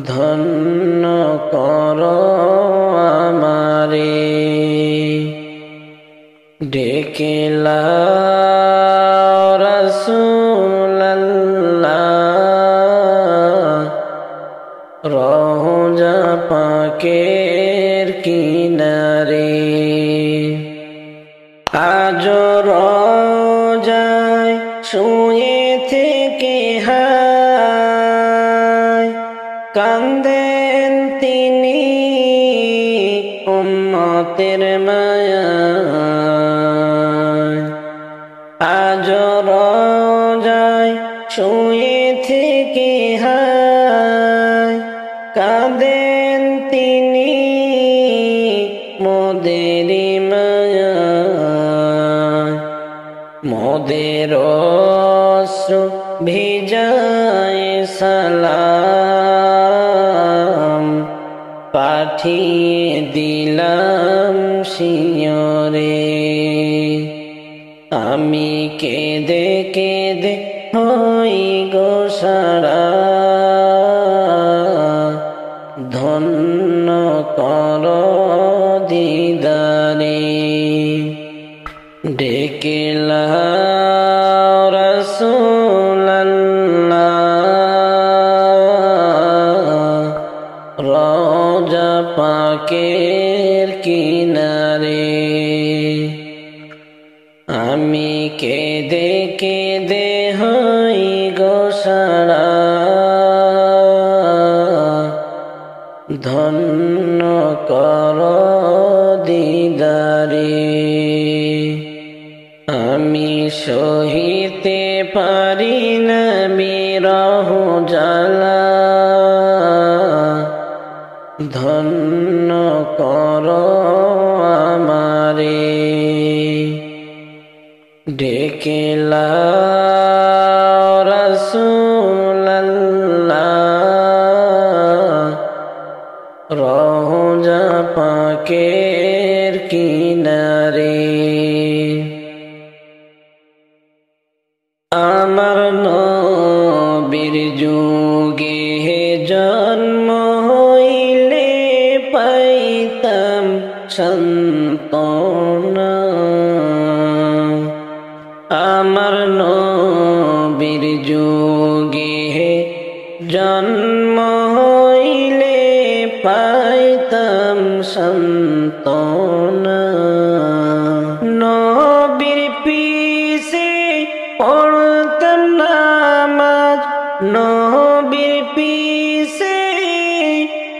ধন্য করো আমারে ডেকে লাও রাসূলুল্লাহ রওজা পাকের কিনারে আজ রওজায় শুয়ে থেকে হায় কান্দেন তিনি উম্মতের মায়ায় আজ রওজায় শুয়ে থেকে হায় কাঁদেন তিনি মোদেরি মায়ায় মোদের অশ্রু ভিজায় সালাম পাঠিয়ে দিলাম শিয়রে আমি কেঁদে কেঁদে হই গো সারা ধন্য করো দিদারে ডেকে লাও রাসূলুল্লাহ রওজা পাকের কিনারে আমি কেঁদে কেঁদে হই গো সারা ধন্য করো দিদারে আমি সহিতে পারি না বিরহ জ্বালা ধন্য করো আমারে ডেকে লাও রাসূলুল্লাহ রওজা পাকের কিনারে আমার নবীর যুগে জন্ম হইলে পাইতাম সান্ত্বনা আমার নবীর যুগে জন্ম হইলে পাইতাম সান্ত্বনা নবীর পিছে পড়তাম নামাজ নবীর পিছে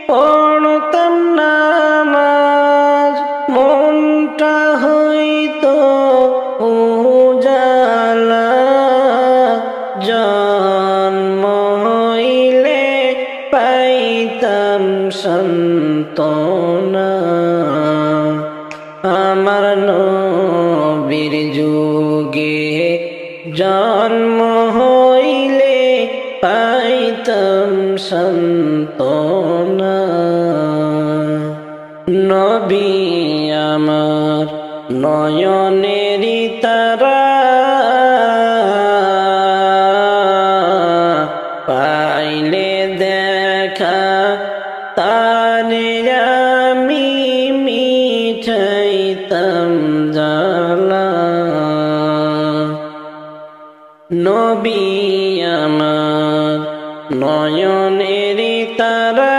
পড়তাম নামাজ মনটা হইতো উজালা জন্ম হইলে পাইতাম সান্ত্বনা আমার নবীর যুগে জন্ম হইলে পাইতাম সান্ত্বনা নবী আমার নয়নেরি তারা পাইলে দেখা নবী আমার নয়নেরি তারা,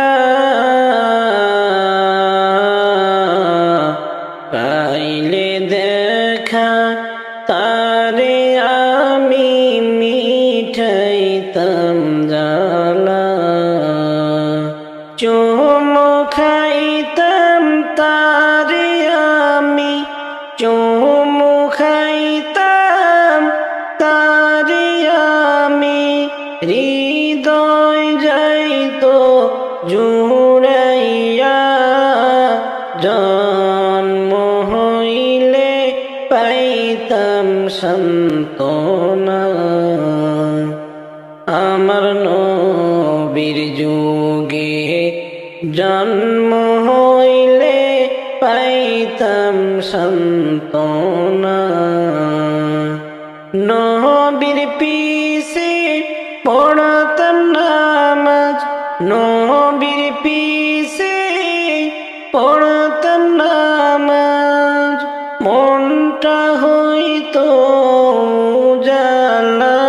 পাইলে দেখা তারে আমি মিঠাইতাম জ্বালা, চুমু খাইতাম তারে আমি, চুমু খাইতাম তারে আমি, হৃদয় যাইতো জুড়াইয়া, জন্ম হইলে পাইতাম সান্ত্বনা। আমার নবীর যুগে জন্ম হইলে পাইতাম সান্ত্বনা। নবীর পিছে পড়তাম নামাজ, নবীর পিছে পড়তাম নামাজ, মনটা হইতো উজালা,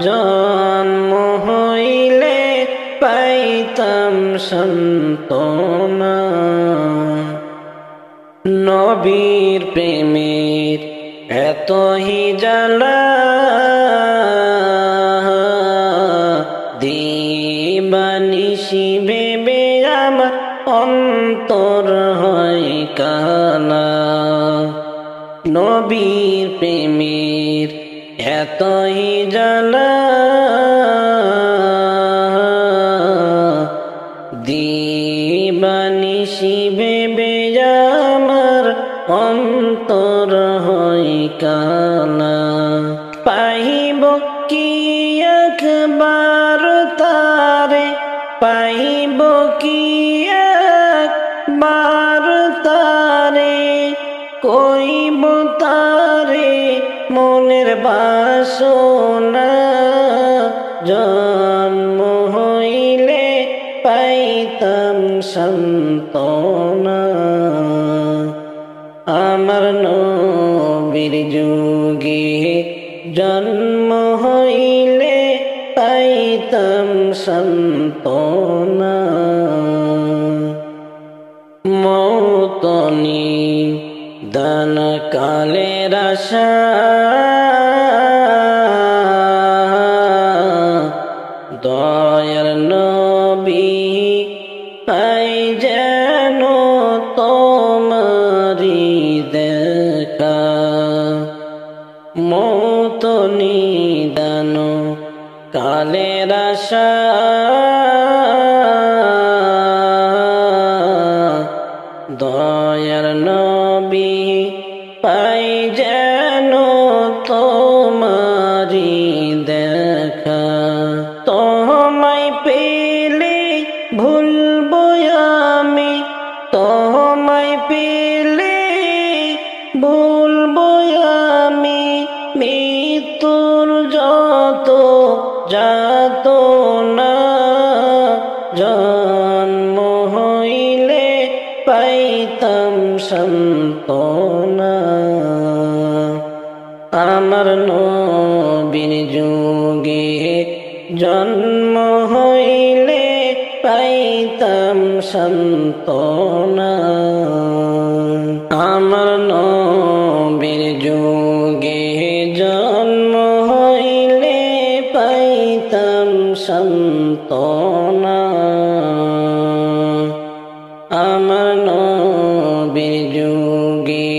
জন্ম হইলে পাইতাম সান্ত্বনা। নবীর প্রেমের এতই জ্বালা, দিবানিশি ভেবে আমার অন্তর হয় কালা। নবীর প্রেমের এতই জ্বালা, দিবানিশি ভেবে আমার অন্তর হয় কালা। পাইব কি একবার তারে, পাইব কি একবার তারে, কইব তারে মনের বাসনা, জন্ম হইলে পাইতাম সান্ত্বনা। আমার নবীর যুগে জন্ম হইলে পাইতাম সান্ত্বনা। মৌতনি দান কালের আশা, দয়ার নবী পাই যেন তোমারি দেখা, মৌত নিদান কালের আশা, দয়ার নবী পাই যেন তোমারি দেখা। তোমায় পেলে ভুলবো আমি, তোমায় পেলে ভুলবো আমি, মৃত্যুর যত যাত না, জন্ম হইলে পাইতাম সান্ত্বনা। আমার নবীর যুগে জন্ম হইলে পাইতাম সান্ত্বনা। আমার নবীর যুগে জন্ম হইলে পাইতাম সান্ত্বনা। আমার নবীর যুগে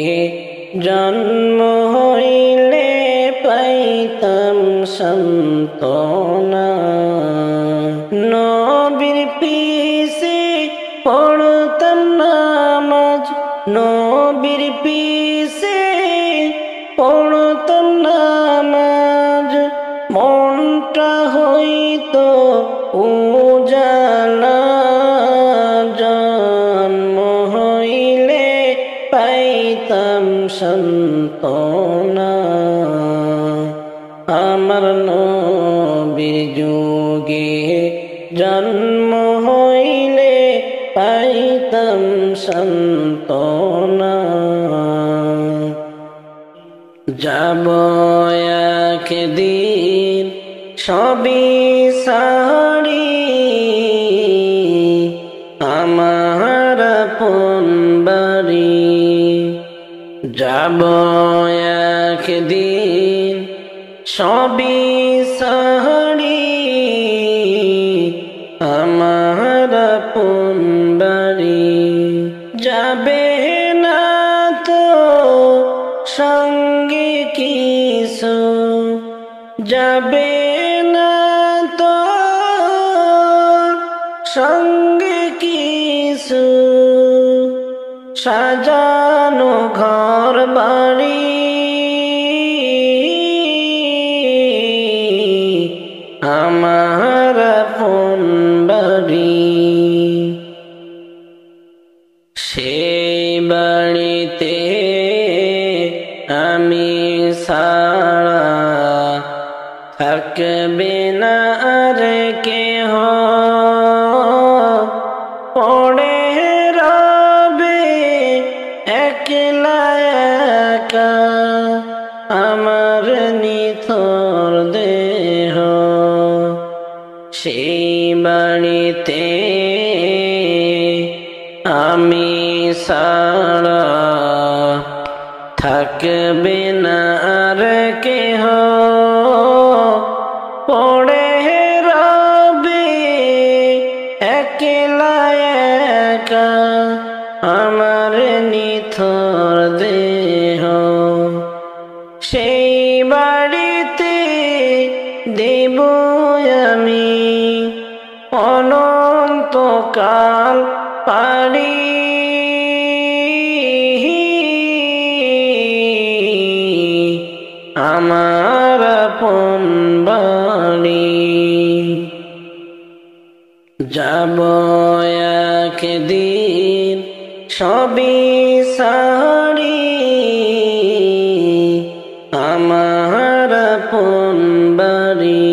জন্ম হইলে পাইতাম সান্ত্বনা। নবীর পিছে পড়তাম নামাজ, নবীর পিছে পড়তাম নামাজ, মনটা হইতো উজালা, জন্ম হইলে পাইতাম সান্ত্বনা। আমার নবীর যুগে জন্ম হইলে পাইতাম সান্ত্বনা। যাব একদিন সবই সারি আমার আপন বাড়ি। যাব একদিন সবই সারি আমার আপন বাড়ি। যাবে না তো সঙ্গে কিছু, যাবে না তো সঙ্গে কিছু, সাজানো ঘর বাড়ি আমার আপন বাড়ি। সেই বাড়িতে আমি ছাড়া থাকবে না আর কেহ, পড়ে রবে একলা একা আমার নিথর দেহ। সেই বাড়িতে আমি ছাড়া থাকবে না আর কেহ, পড়ে রবে একলা একা আমার নিথর দেহ। সেই বাড়িতে দেব আমি অনন্তকাল পারি আমার আপন বাড়ি। যাব একদিন সবই সারি আমার আপন বাড়ি।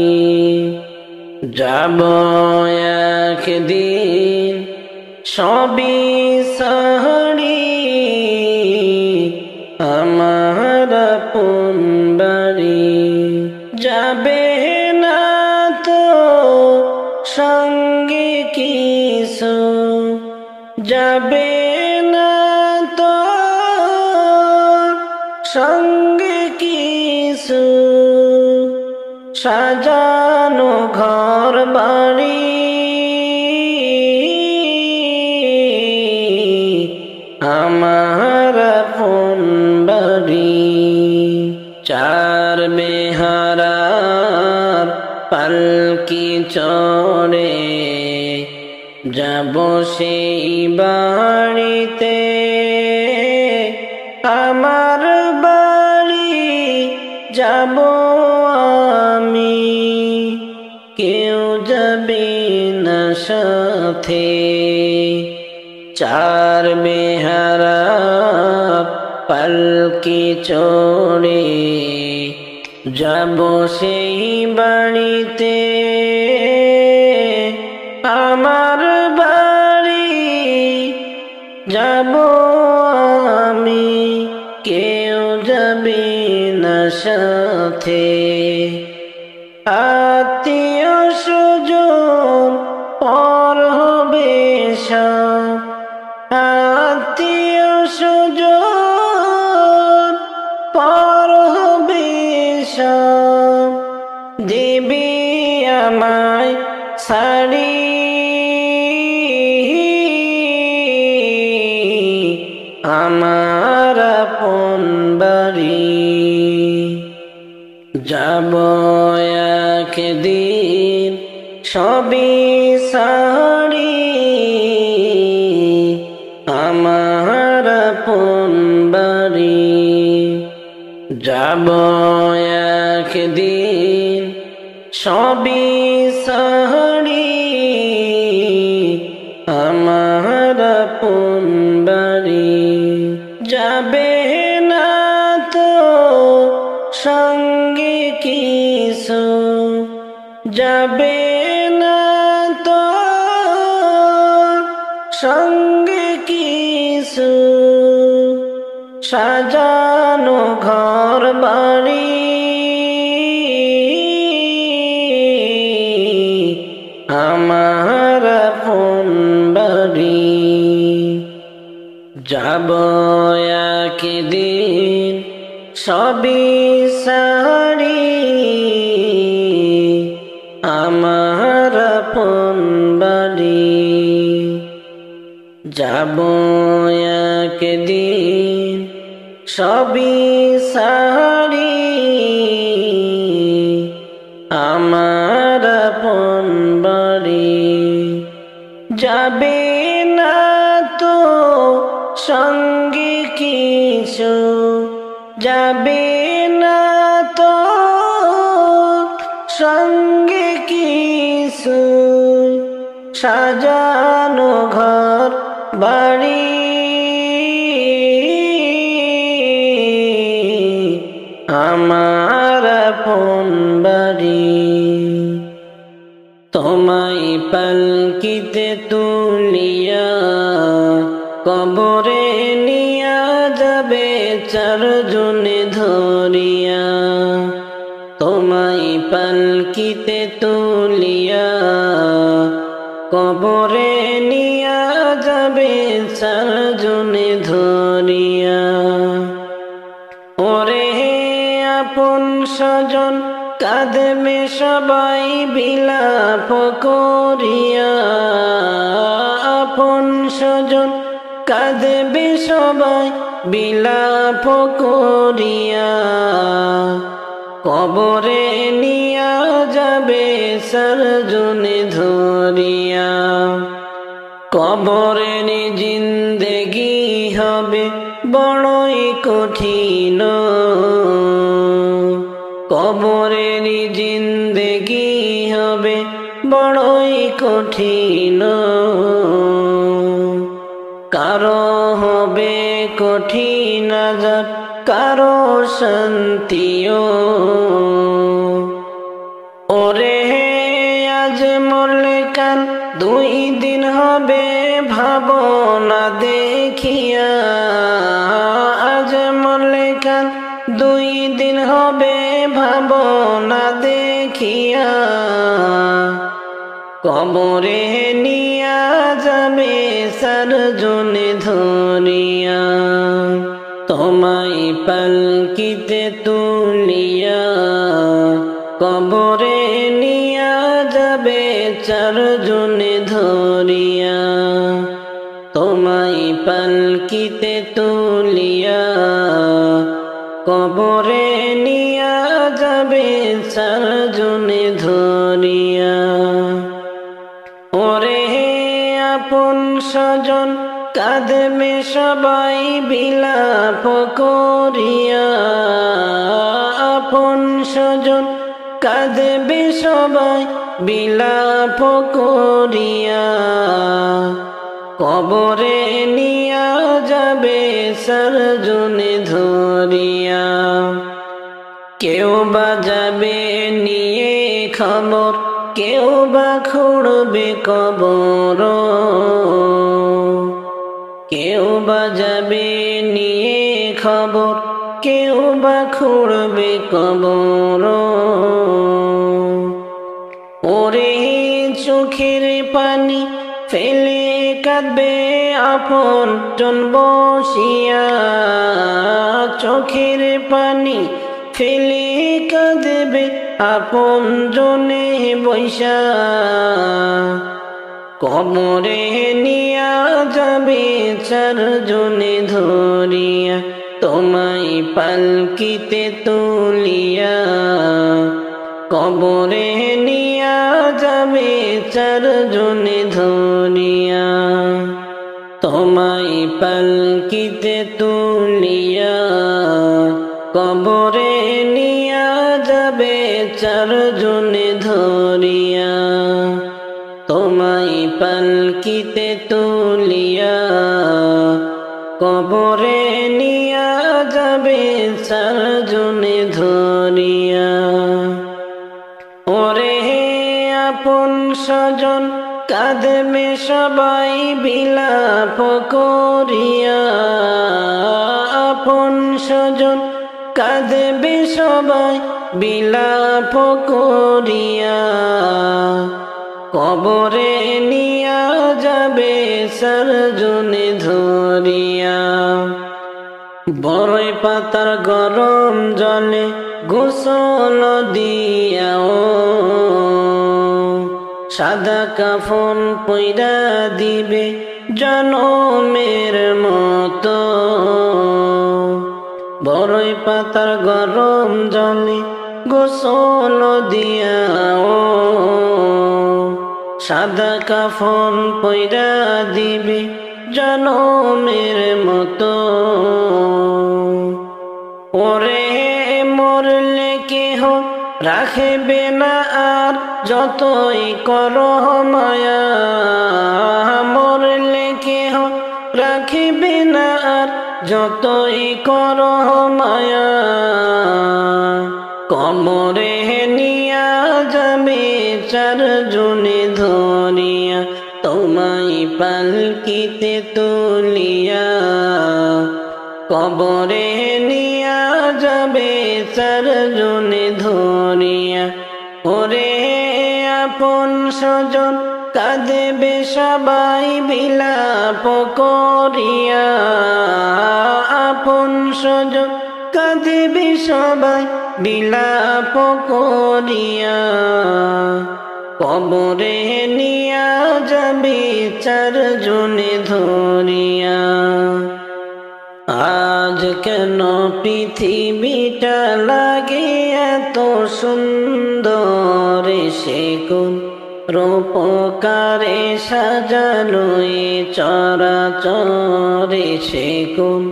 যাব একদিন সবই সারি আমার আপন বাড়ি। যাবে না তো সঙ্গে কিছু, যাবে না তো সঙ্গে কিছু, সাজানো ঘর বাড়ি আমার আপন বাড়ি। চার বেহারার পালকি চড়ে যাব সেই বাড়িতে, আমার বাড়ি যাব আমি, কেউ যাবে না সাথে। চার বেহারার পালকি চড়ে যাব সেই বাড়িতে, আমার বাড়ি যাব আমি, কেউ যাবে না সাথে। আত্মীয় স্বজন পর হবে সব, আত্মীয় স্বজন পর হবে সব, দেবে আমায় ছাড়ি আমার আপন বাড়ি। যাব একদিন সবই সারি আমার আপন বাড়ি। যাব একদিন সবই সারি আমার আপন বাড়ি। যাবে না তো সঙ্গে কিছু, যাবে না তো সঙ্গে কিছু, সাজানো ঘর বা যাব একদিন সবই সারি আমার আপন বাড়ি যাব একদিন সবই সারি আমার আপন বাড়ি যাবে না তো সঙ্গে কিছু যাবে না তো সঙ্গে কিছু সাজানো ঘর বাড়ি আমার আপন বাড়ি তোমায় পালকিতে তুলিয়া কবরে নিয়া যাবে চারজনে ধরিয়া তোমায় পালকিতে তুলিয়া কবরে নিয়া যাবে চারজনে ধরিয়া ওরে আপন স্বজন কাঁদবে সবাই বিলাপ করিয়া আপন স্বজন কাঁদবে সবাই বিলাপ করিয়া কবরে নিয়া যাবে চারজনে ধরিয়া কবরের জিন্দেগি হবে বড়ই কঠিন কবরের জিন্দেগি হবে বড়ই কঠিন কারো হবে কঠিন আযাব কারো শান্তিও ওরে আজ মরলে কাল দুই দিন হবে ভাবনা দেখিয়া আজ মরলে কাল দুই দিন হবে ভাবনা দেখিয়া কবরে নিয়া যাবে চারজনে ধরিয়া তোমায় পালকিতে তুলিয়া কবরে নিয়া যাবে চারজনে ধরিয়া তোমায় পালকিতে তুলিয়া কবরে নিয়া যাবে চারজনে ধরিয়া ওরে আপন স্বজন কাঁদবে সবাই বিলাপ করিয়া আপন স্বজন কাঁদবে সবাই বিলাপ করিয়া কবরে নিয়া যাবে চারজনে ধরিয়া কেউ বা যাবে নিয়ে খবর কেউ বা খুঁড়বে কবর কেউ বা যাবে নিয়ে খবর কেউ বা খুঁড়বে কবর ওরে চোখের পানি ফেলে কাঁদবে আপন জন বসিয়া চোখের পানি ফেলে কাঁদবে আপন জনে বৈশা কবরে নিয়া যাবে চারজনে ধরিয়া তোমায় পালকিতে তুলিয়া কবরে নিয়া যাবে চারজনে ধরিয়া তোমায় পালকিতে তুলিয়া কবরে নিয়া যাবে চারজনে ধরিয়া তোমায় পালকিতে তুলিয়া কবরে নিয়া যাবে চারজনে ধরিয়া ওরে আপন স্বজন কাঁদবে সবাই বিলাপ করিয়া আপন স্বজন কাঁদবে সবাই বিলাপ করিয়া কবরে নিয়া যাবে চারজনে ধরিয়া। বড়ই পাতার গরম জলে গোসল দিয়াও, সাদা কাফন পইরা দিবে জনমের মতো। বড়ই পাতার গরম জলে গোসল দিয়াও, সাদা কাফন পইরা দিবে জনমের মতো। ওরে মরলে কেহ রাখবে না আর যতই করো মায়া, মরলে কেহ রাখবে না আর যতই করো মায়া। কবরে নিয়া যাবে চারজনে ধরিয়া, তোমায় পালকিতে তুলিয়া। কবরে নিয়া যাবে চারজনে ধরিয়া, ওরে আপন স্বজন কাঁদেবে সবাই বিলাপ করিয়া। আপন স্বজন কাঁদেবে সবাই বিলাপ করিয়া, কবরে নিয়া যাবে চারজনে ধরিয়া। আজ কেন পৃথিবীটা লাগে এত সুন্দর, সে কোন রূপকারে সাজালো এ চরাচরে, সে কোন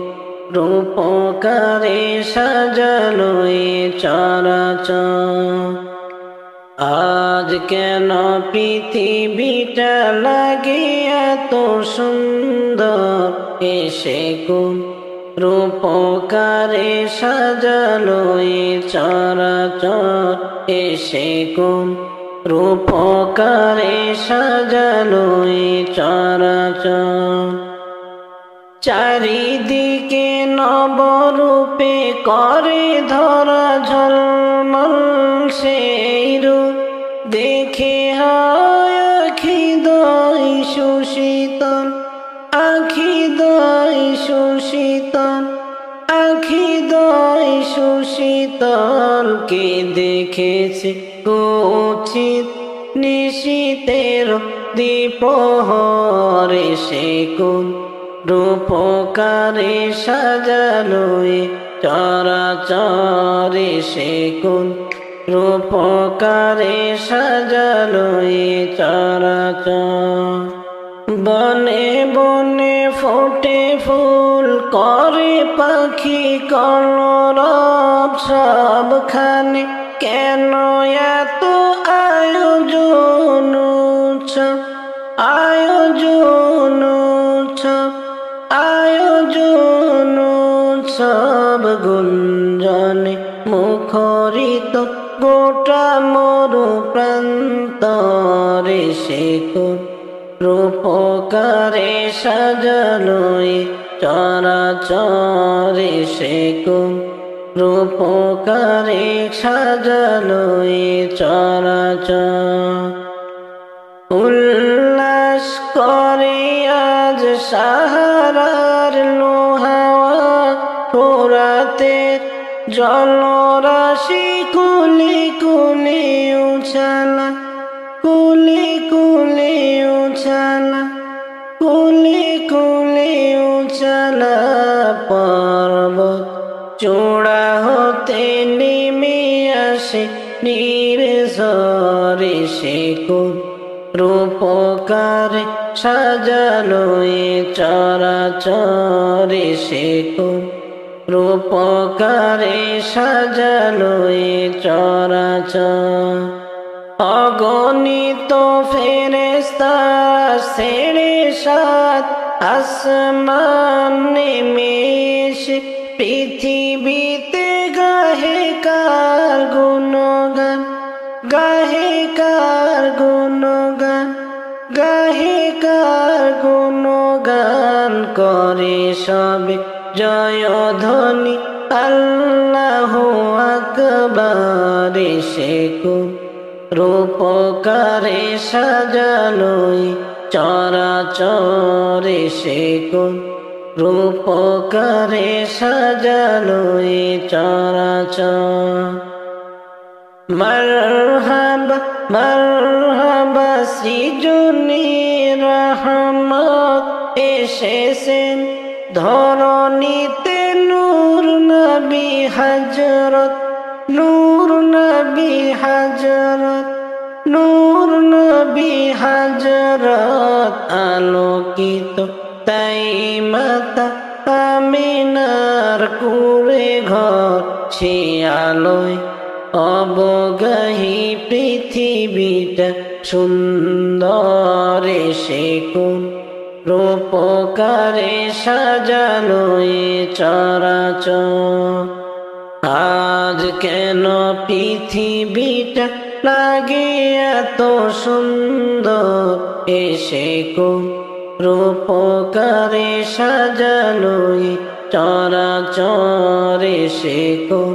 রূপকারে সাজালো এ চরাচর। আজ কেন পৃথিবীটা লাগে এত সুন্দর, এসে কোন রূপকারে সাজালো এ চরাচর, এসে কোন রূপকারে সাজালো এ চরাচর। চারিদিকে নবরূপে করে ধরা ঝলমল, সেই রূপ দেখে হয় আখি দই সুশীতল, আখি দই সুশীতল, আখি দই সুশীতল। কে দেখেছে কুচিত নিশীতের দ্বিপ্রহরে, সে কোন রূপকারে সাজালো এ চরাচরে, সে কোন রূপকারে সাজালো এ চরাচর। বনে বনে ফোটে ফুল করে পাখি কলরব, সবখানে কেন এত আয়োজন উৎসব, আয়োজন উৎসব, আয়োজন উৎসব। গুঞ্জনে মুখরিত গোটা মরু প্রান্তরে, সে কোন রূপকারে সাজালো এ চরাচরে, সে কোন রূপকারে সাজালো এ চরাচর। উল্লাস করে আজ সাহারার লোহাওয়া, ফোরাতের জলরাশি কুলি কুলি উছালা, কুলি কুলি উছালা, কুলি কুলি উছালা। পর্বত চূড়া হতে নেমে আসে নির্ঝরে, সে কোন রূপকারে সাজালো এ চরাচরে, সে কোন রূপকারে সাজালো এ চরাচর। অগণিত ফেরেশতা ছেড়ে সাত আসমান নেমে এসে পৃথিবীতে গাহে কার গুণগান, গাহে কার গুণগান, গাহে কার গুণগান। করে সবে জয় ধ্বনি আল্লাহু আকবার, সে কোন রূপকারে সাজালো এ চরাচরে, সে কোন রূপকারে সাজালো এ চরাচর। মারহাবা মারহাবা সৃজনী রহমত এসেছেন ধরণীতে, নূর নবী হযরত, নূর নবী হযরত, নূর নবী হযরত। আলোকিত তাই মাতা আমিনার কুঁড়ে ঘর, সে আলোয় অবগাহী পৃথিবীটা সুন্দর। সে কোন রূপকারে সাজালো এ চরাচর। আজ কেন পৃথিবীটা লাগে এত সুন্দর, এসে কোন রূপকারে সাজালো এ চরাচর। এসে কোন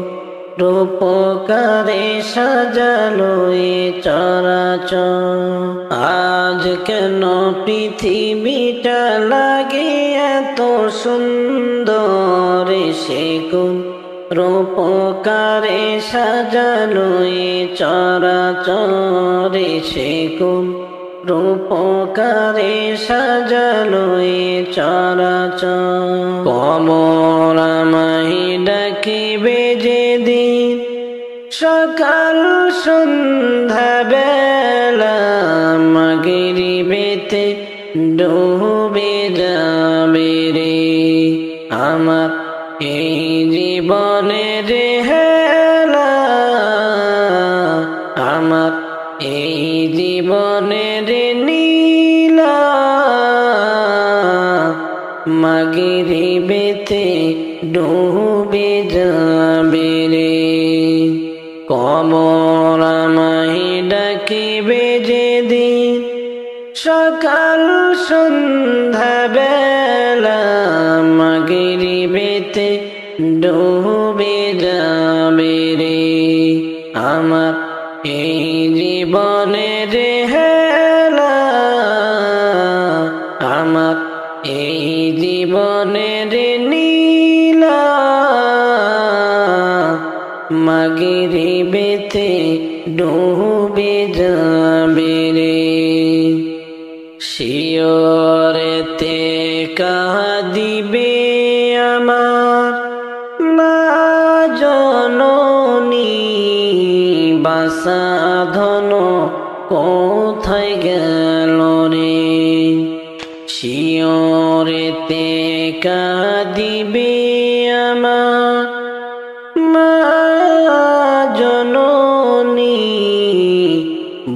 রূপকারে সাজালো এ চরাচর। আজ কেন পৃথিবীটা লাগে এত সুন্দর, এসে কোন রূপকারে সাজালো এ চরাচর। এসে কোন রূপকারে সাজালো এ চরাচর। কমর আমায় ডাকিবে যেদিন, সকাল সন্ধ্যা বেলা, মাগরিবেতে ডুবে যাবে রে আমার এই জীবনের হেলা, আমার এই জীবনের নীলা। মাগরিবেতে ডুবে যাবে রে। কবর আমায় ডাকিবে যেদিন, সকাল সন্ধ্যা বেলা, মাগরিবেতে ডুবে যাবে রে আমার এই জীবনের হেলা, আমার এই জীবনের নীলা। মাগরিবেতে ডুবে যাবে রে। শিয়রেতে কাঁদিবে আমার মা জননী, বাসাধন কোথায় গেল রে। শিয়রেতে কাঁদিবে আমার মা জননী,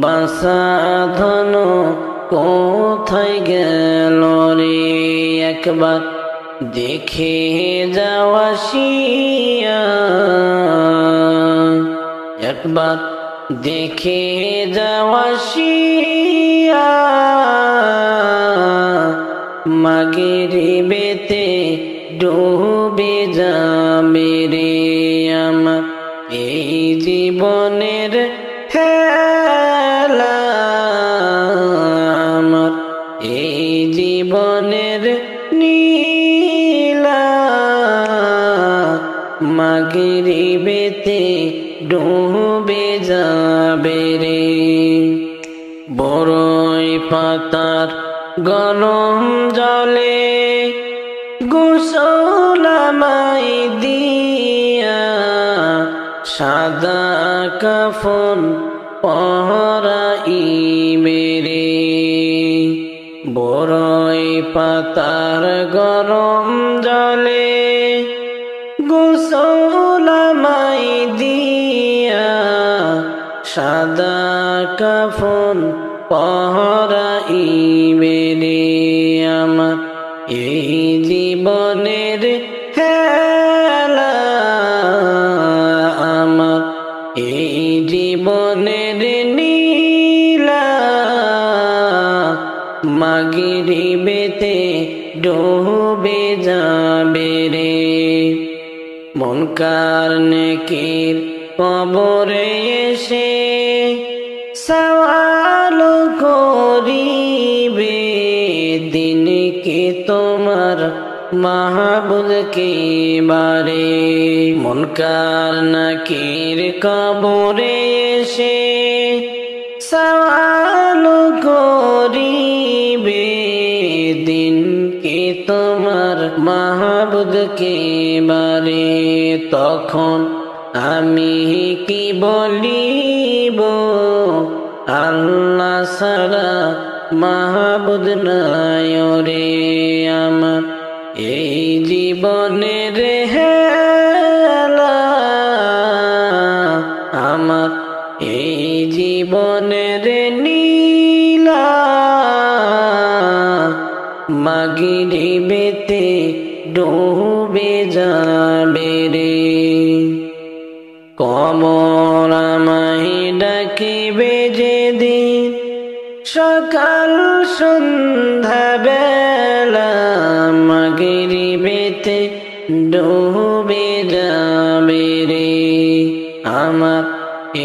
বাসাধন কোথায় গেল রে। একবার দেখে যাওয়া শিয়া, একবার দেখে যাওয়া শিয়া। মাগরিবেতে ডুবে যাবে রে আমার এই জীবনের হেলা, আমার এই জীবনের নীলা। মাগরিবেতে ডুবে যাবে রে। বড়ই পাতার গরম জলে গোসল আমায় দিয়া, সাদা কাফন পরাইবে রে। বড়ই পাতার গরম জলে গোসল আমায় দিয়া, সাদা কাফন পরাইবে রে আমার এই জীবনের হেলা, আমার এই জীবনের নীলা। মাগরিবেতে ডুবে যাবে রে। মুনকার নেকির কবরে এসে সওয়াল করিবে, দিন কি তোমার মাহবুদ কে বারে মুনকার নাকির কবরে এসে সওয়াল করিবে দিন কে তোমার মাহবুদ কে বারে তখন আমি কি বলিব আল্লাহ ছাড়া মাহবুদ নাই রে আমার এই জীবনের হেলা আমার এই জীবনের নীলা মাগরিবেতে ডুবে যাবে রে কবর আমায় ডাকিবে যেদিন সকাল সন্ধ্যা বেলা মাগরিবেতে ডুবে যাবে রে আমার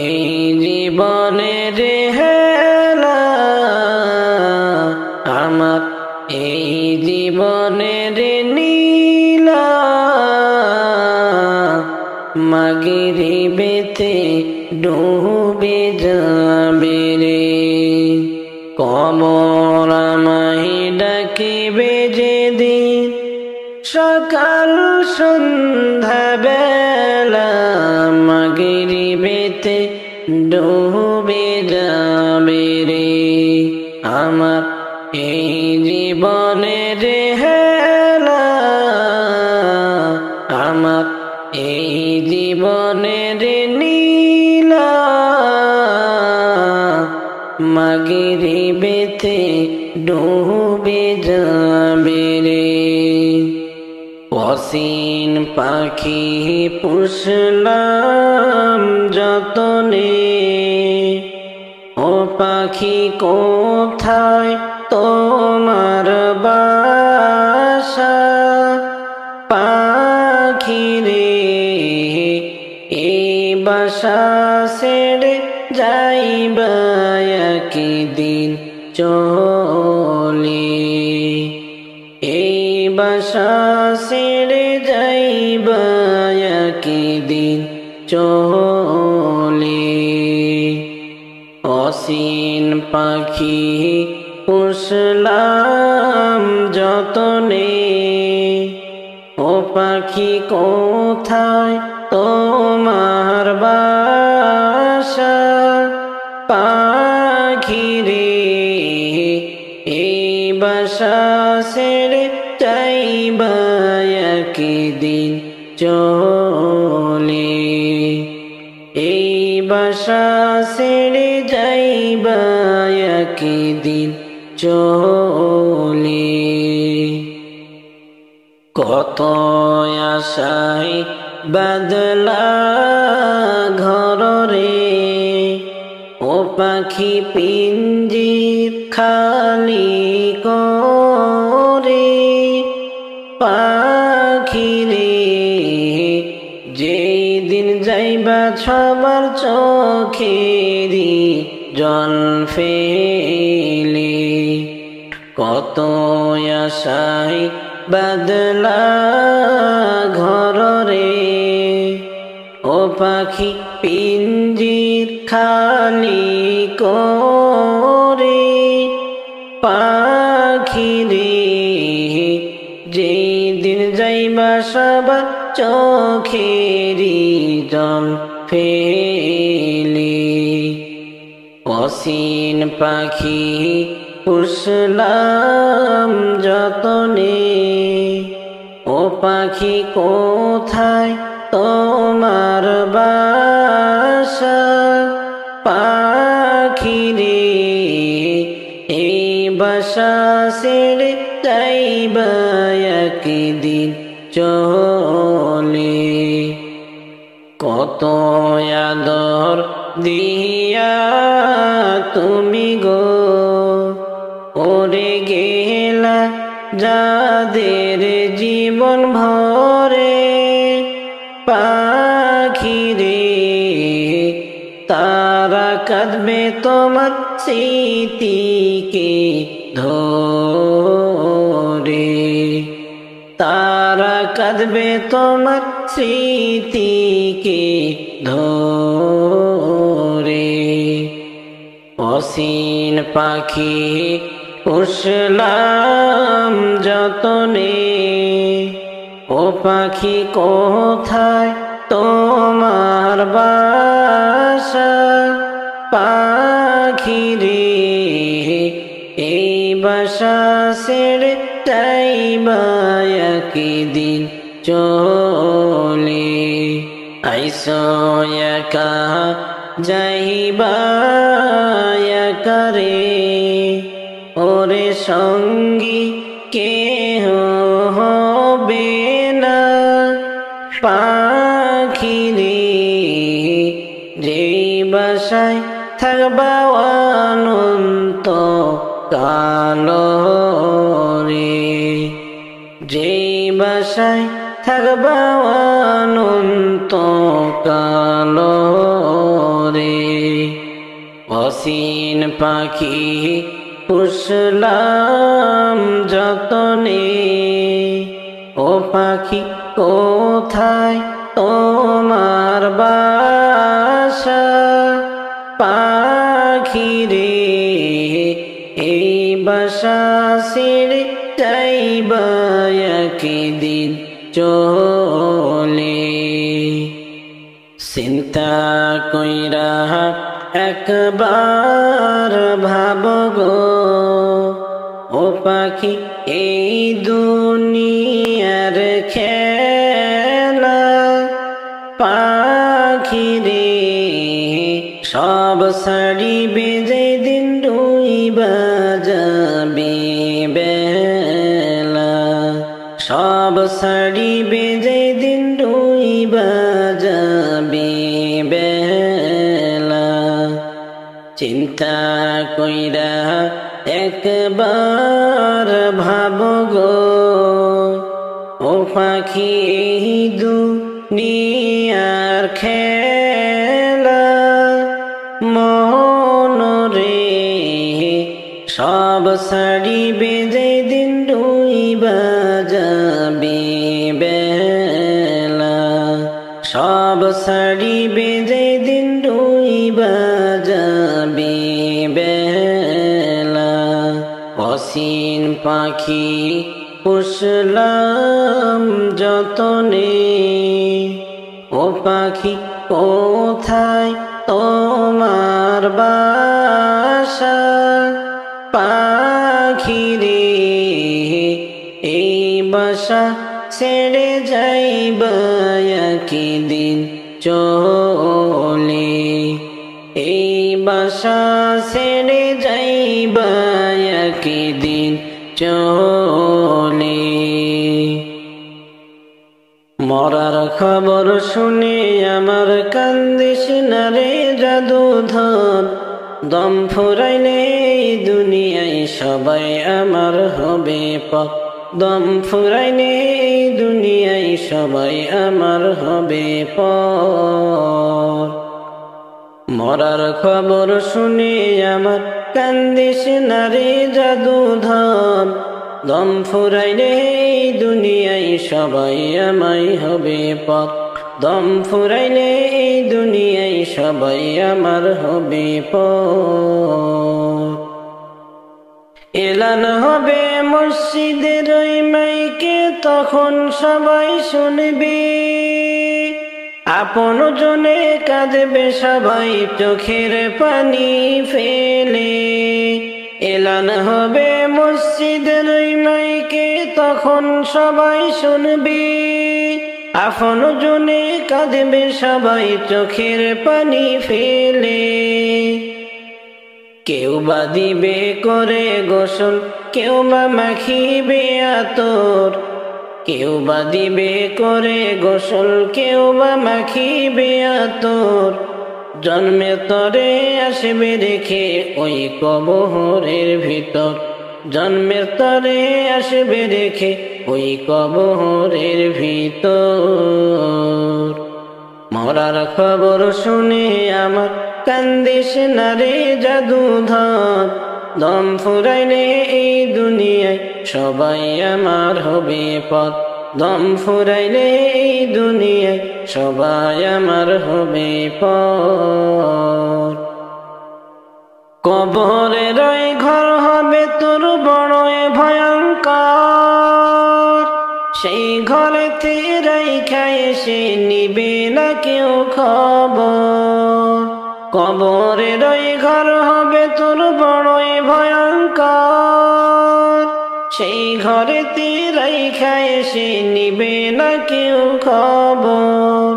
এই জীবনের হেলা আমার এই জীবনের নীলা মাগরিবেতে ডুবে যাবে রে কবর আমায় ডাকিবে যেদিন সকাল সন্ধ্যা বেলা মাগরিবেতে ডুবে যাবে রে আমার এই জীবনের হেলা আমার এই জীবনের নীলা মাগরিবেতে ডুবে যাবে রে অসীন পাখি পুষলাম যতনে ও পাখি কোথায় তোমার বাসা পাখি রে এই বাসা ছেড়ে যাইবা একদিন চলে এই বাসা ছেড়ে যাইবা একদিন চলে অসীন পাখি পুষলাম যতনে ও পাখি কোথায় তোমার বাসা পাখি রে এই বাসা ছেড়ে যাইবা একদিন চলে এই বাসা ছেড়ে যাইবা একদিন চলে কত আশায় বাদলা ঘর রে ও পাখি পিঞ্জির খালি করে পাখি রে যেই দিন যাইবা সবার চোখেরি জল ফেলে কত আশায় বাদলা ঘর রে ও পাখি পিঞ্জির খালি করে পাখি রে যেই দিন যাইবা সবার চোখেরি জল ফেলে অসীন পাখি পুষলাম যতনে ও পাখি কোথায় তোমার বাসা পাখি রে এই বাসা ছেড়ে যাইবা একদিন চলে কত আদর দিয়া তুমি গো ওরে গেলা যাদের জীবন ভরে পাখি রে তারা কাঁদবে তোমার স্মৃতিকে ধরে তারা কাঁদবে তোমার স্মৃতিকে ধরে। অসীন পাখি পুষলাম যতনে, ও পাখি কোথায় তোমার বাসা? পাখি রে এই বাসা ছেড়ে যাইবা একদিন চলে। আইসো একা যাইবা একা রে, ওরে সঙ্গী কেহ হবে না। পাখি রে যেই বাসায় থাকবা অনন্ত কাল রে, যেই বাসায় থাকবা অনন্ত কাল রে। অসীন পাখি পুষলাম যতনে, ও পাখি কোথায় তোমার বাসা? পাখি রে এই বাসা ছেড়ে যাইবা একদিন চলে। চিন্তা কইরা একবার ভাবো গো, ও পাখি এই দুনিয়ার খেলা। পাখি রে সব ছাড়িবে যেদিন ডুইবা যাবে বেলা। সব ছাড়িবে যেদিন ডুইবা যাবে বেলা। চিন্তা কইরা একবার ভাবো গো, ও পাখি দুনিয়ার খেলা। মন রে সব ছাড়িবে যেদিন ডুইবা যাবে বেলা। সব ছাড়িবে যেদিন ডুইবা যাবে বেলা। অসীন পাখি পুষলাম যতনে, ও পাখি কোথায় তোমার বাসা? পাখি রে এই বাসা ছেড়ে যাইবা একদিন চলে। এই বাসা ছেড়ে যাইবা একদিন চলে। মরার খবর শুনে আমার কান্দিস না রে জাদুধর। দম ফুরাইলে এই দুনিয়ায় সবাই আমার হবে পর। দম ফুরাইলে এই দুনিয়ায় সবাই আমার হবে পর। মরার খবর শুনে আমার কান্দিস না রে জাদুধর। দম ফুরাইলে এই দুনিয়ায় সবাই আমায় হবে পর। দম ফুরাইলে এই দুনিয়ায় সবাই আমার হবে পর। এলান হবে মসজিদের ওই মাইকে, তখন সবাই শুনবে। আপন জনে কাঁদবে সবাই চোখের পানি ফেলে। এলান হবে মসজিদের ওই মাইকে, তখন সবাই শুনবে। আপন জনে কাঁদবে সবাই চোখের পানি ফেলে। কেউ বা দিবে করে গোসল, কেউ বা মাখিবে আতর। কেউ বা দিবে করে গোসল, কেউ বা মাখিবে আতর। জন্মের তরে আসবে রেখে ওই কবরের ভিতর। জন্মের তরে আসবে রেখে ওই কবরের ভিতর। মরার খবর শুনে আমার কান্দিস না রে জাদুধর। দম ফুরাইলে এই দুনিয়ায় সবাই আমার হবে পর। দম ফুরাইলে এই দুনিয়ায় সবাই আমার হবে পর। কবরের ওই ঘর হবে তোর বড়ই ভয়ঙ্কর, সেই ঘরেতে রাইখা এসে নিবে না কেউ খবর। কবরের ওই ঘর হবে তোর বড়ই ভয়ঙ্কর, সেই ঘরেতে রাইখা এসে নিবে না কেউ খবর।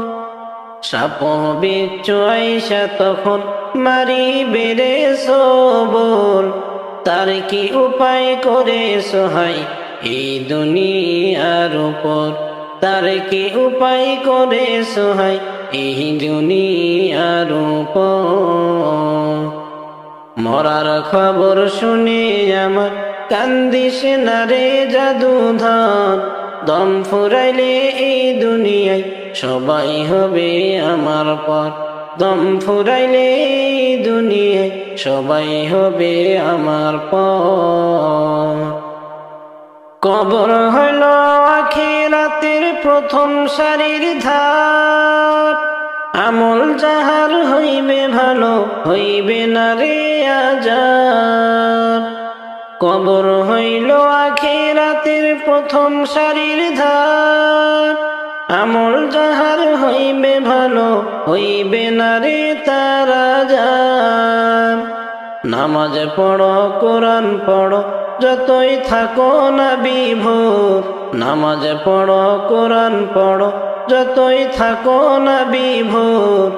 সাপ বিচ্ছু আইসা তখন মারিবে রে সবল, তার কি উপায় করে সহায় এই দুনিয়ার উপর। তার কি উপায় করে সহায় এই দুনিয়ার উপর। মরার খবর শুনে আমার কান্দিস না রে জাদুধর, দম ফুরাইলে এই দুনিয়ায় সবাই হবে আমার পর। দম ফুরাইলে এই দুনিয়ায় সবাই হবে আমার পর। কবর হইল আখিরাতের প্রথম সারির ধার, আমল যাহার হইবে ভালো হইবে না রে আজার। কবর হইল আখিরাতের প্রথম সারির ধার, আমল যাহার হইবে ভালো হইবে না রে তার আজার। নামাজ পড়ো কোরআন পড়ো যতই থাকো না বিভোর, নামাজ পড়ো কোরআন পড়ো যতই থাকো না বিভোর।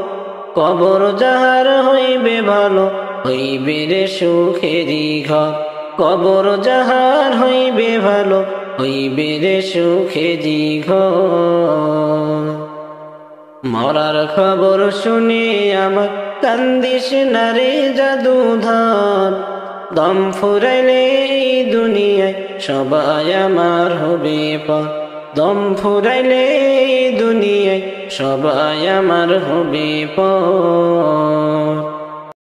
কবর যাহার হইবে ভালো হইবে রে সুখেরি ঘর। কবর যাহার হইবে ভালো হইবে রে সুখেরি ঘর। মরার খবর শুনে আমার কান্দিস না রে জাদুধর, দম ফুরাইলে এই দুনিয়ায় সবাই আমার হবে পর। দম ফুরাইলে এই দুনিয়ায় সবাই আমার হবে পর।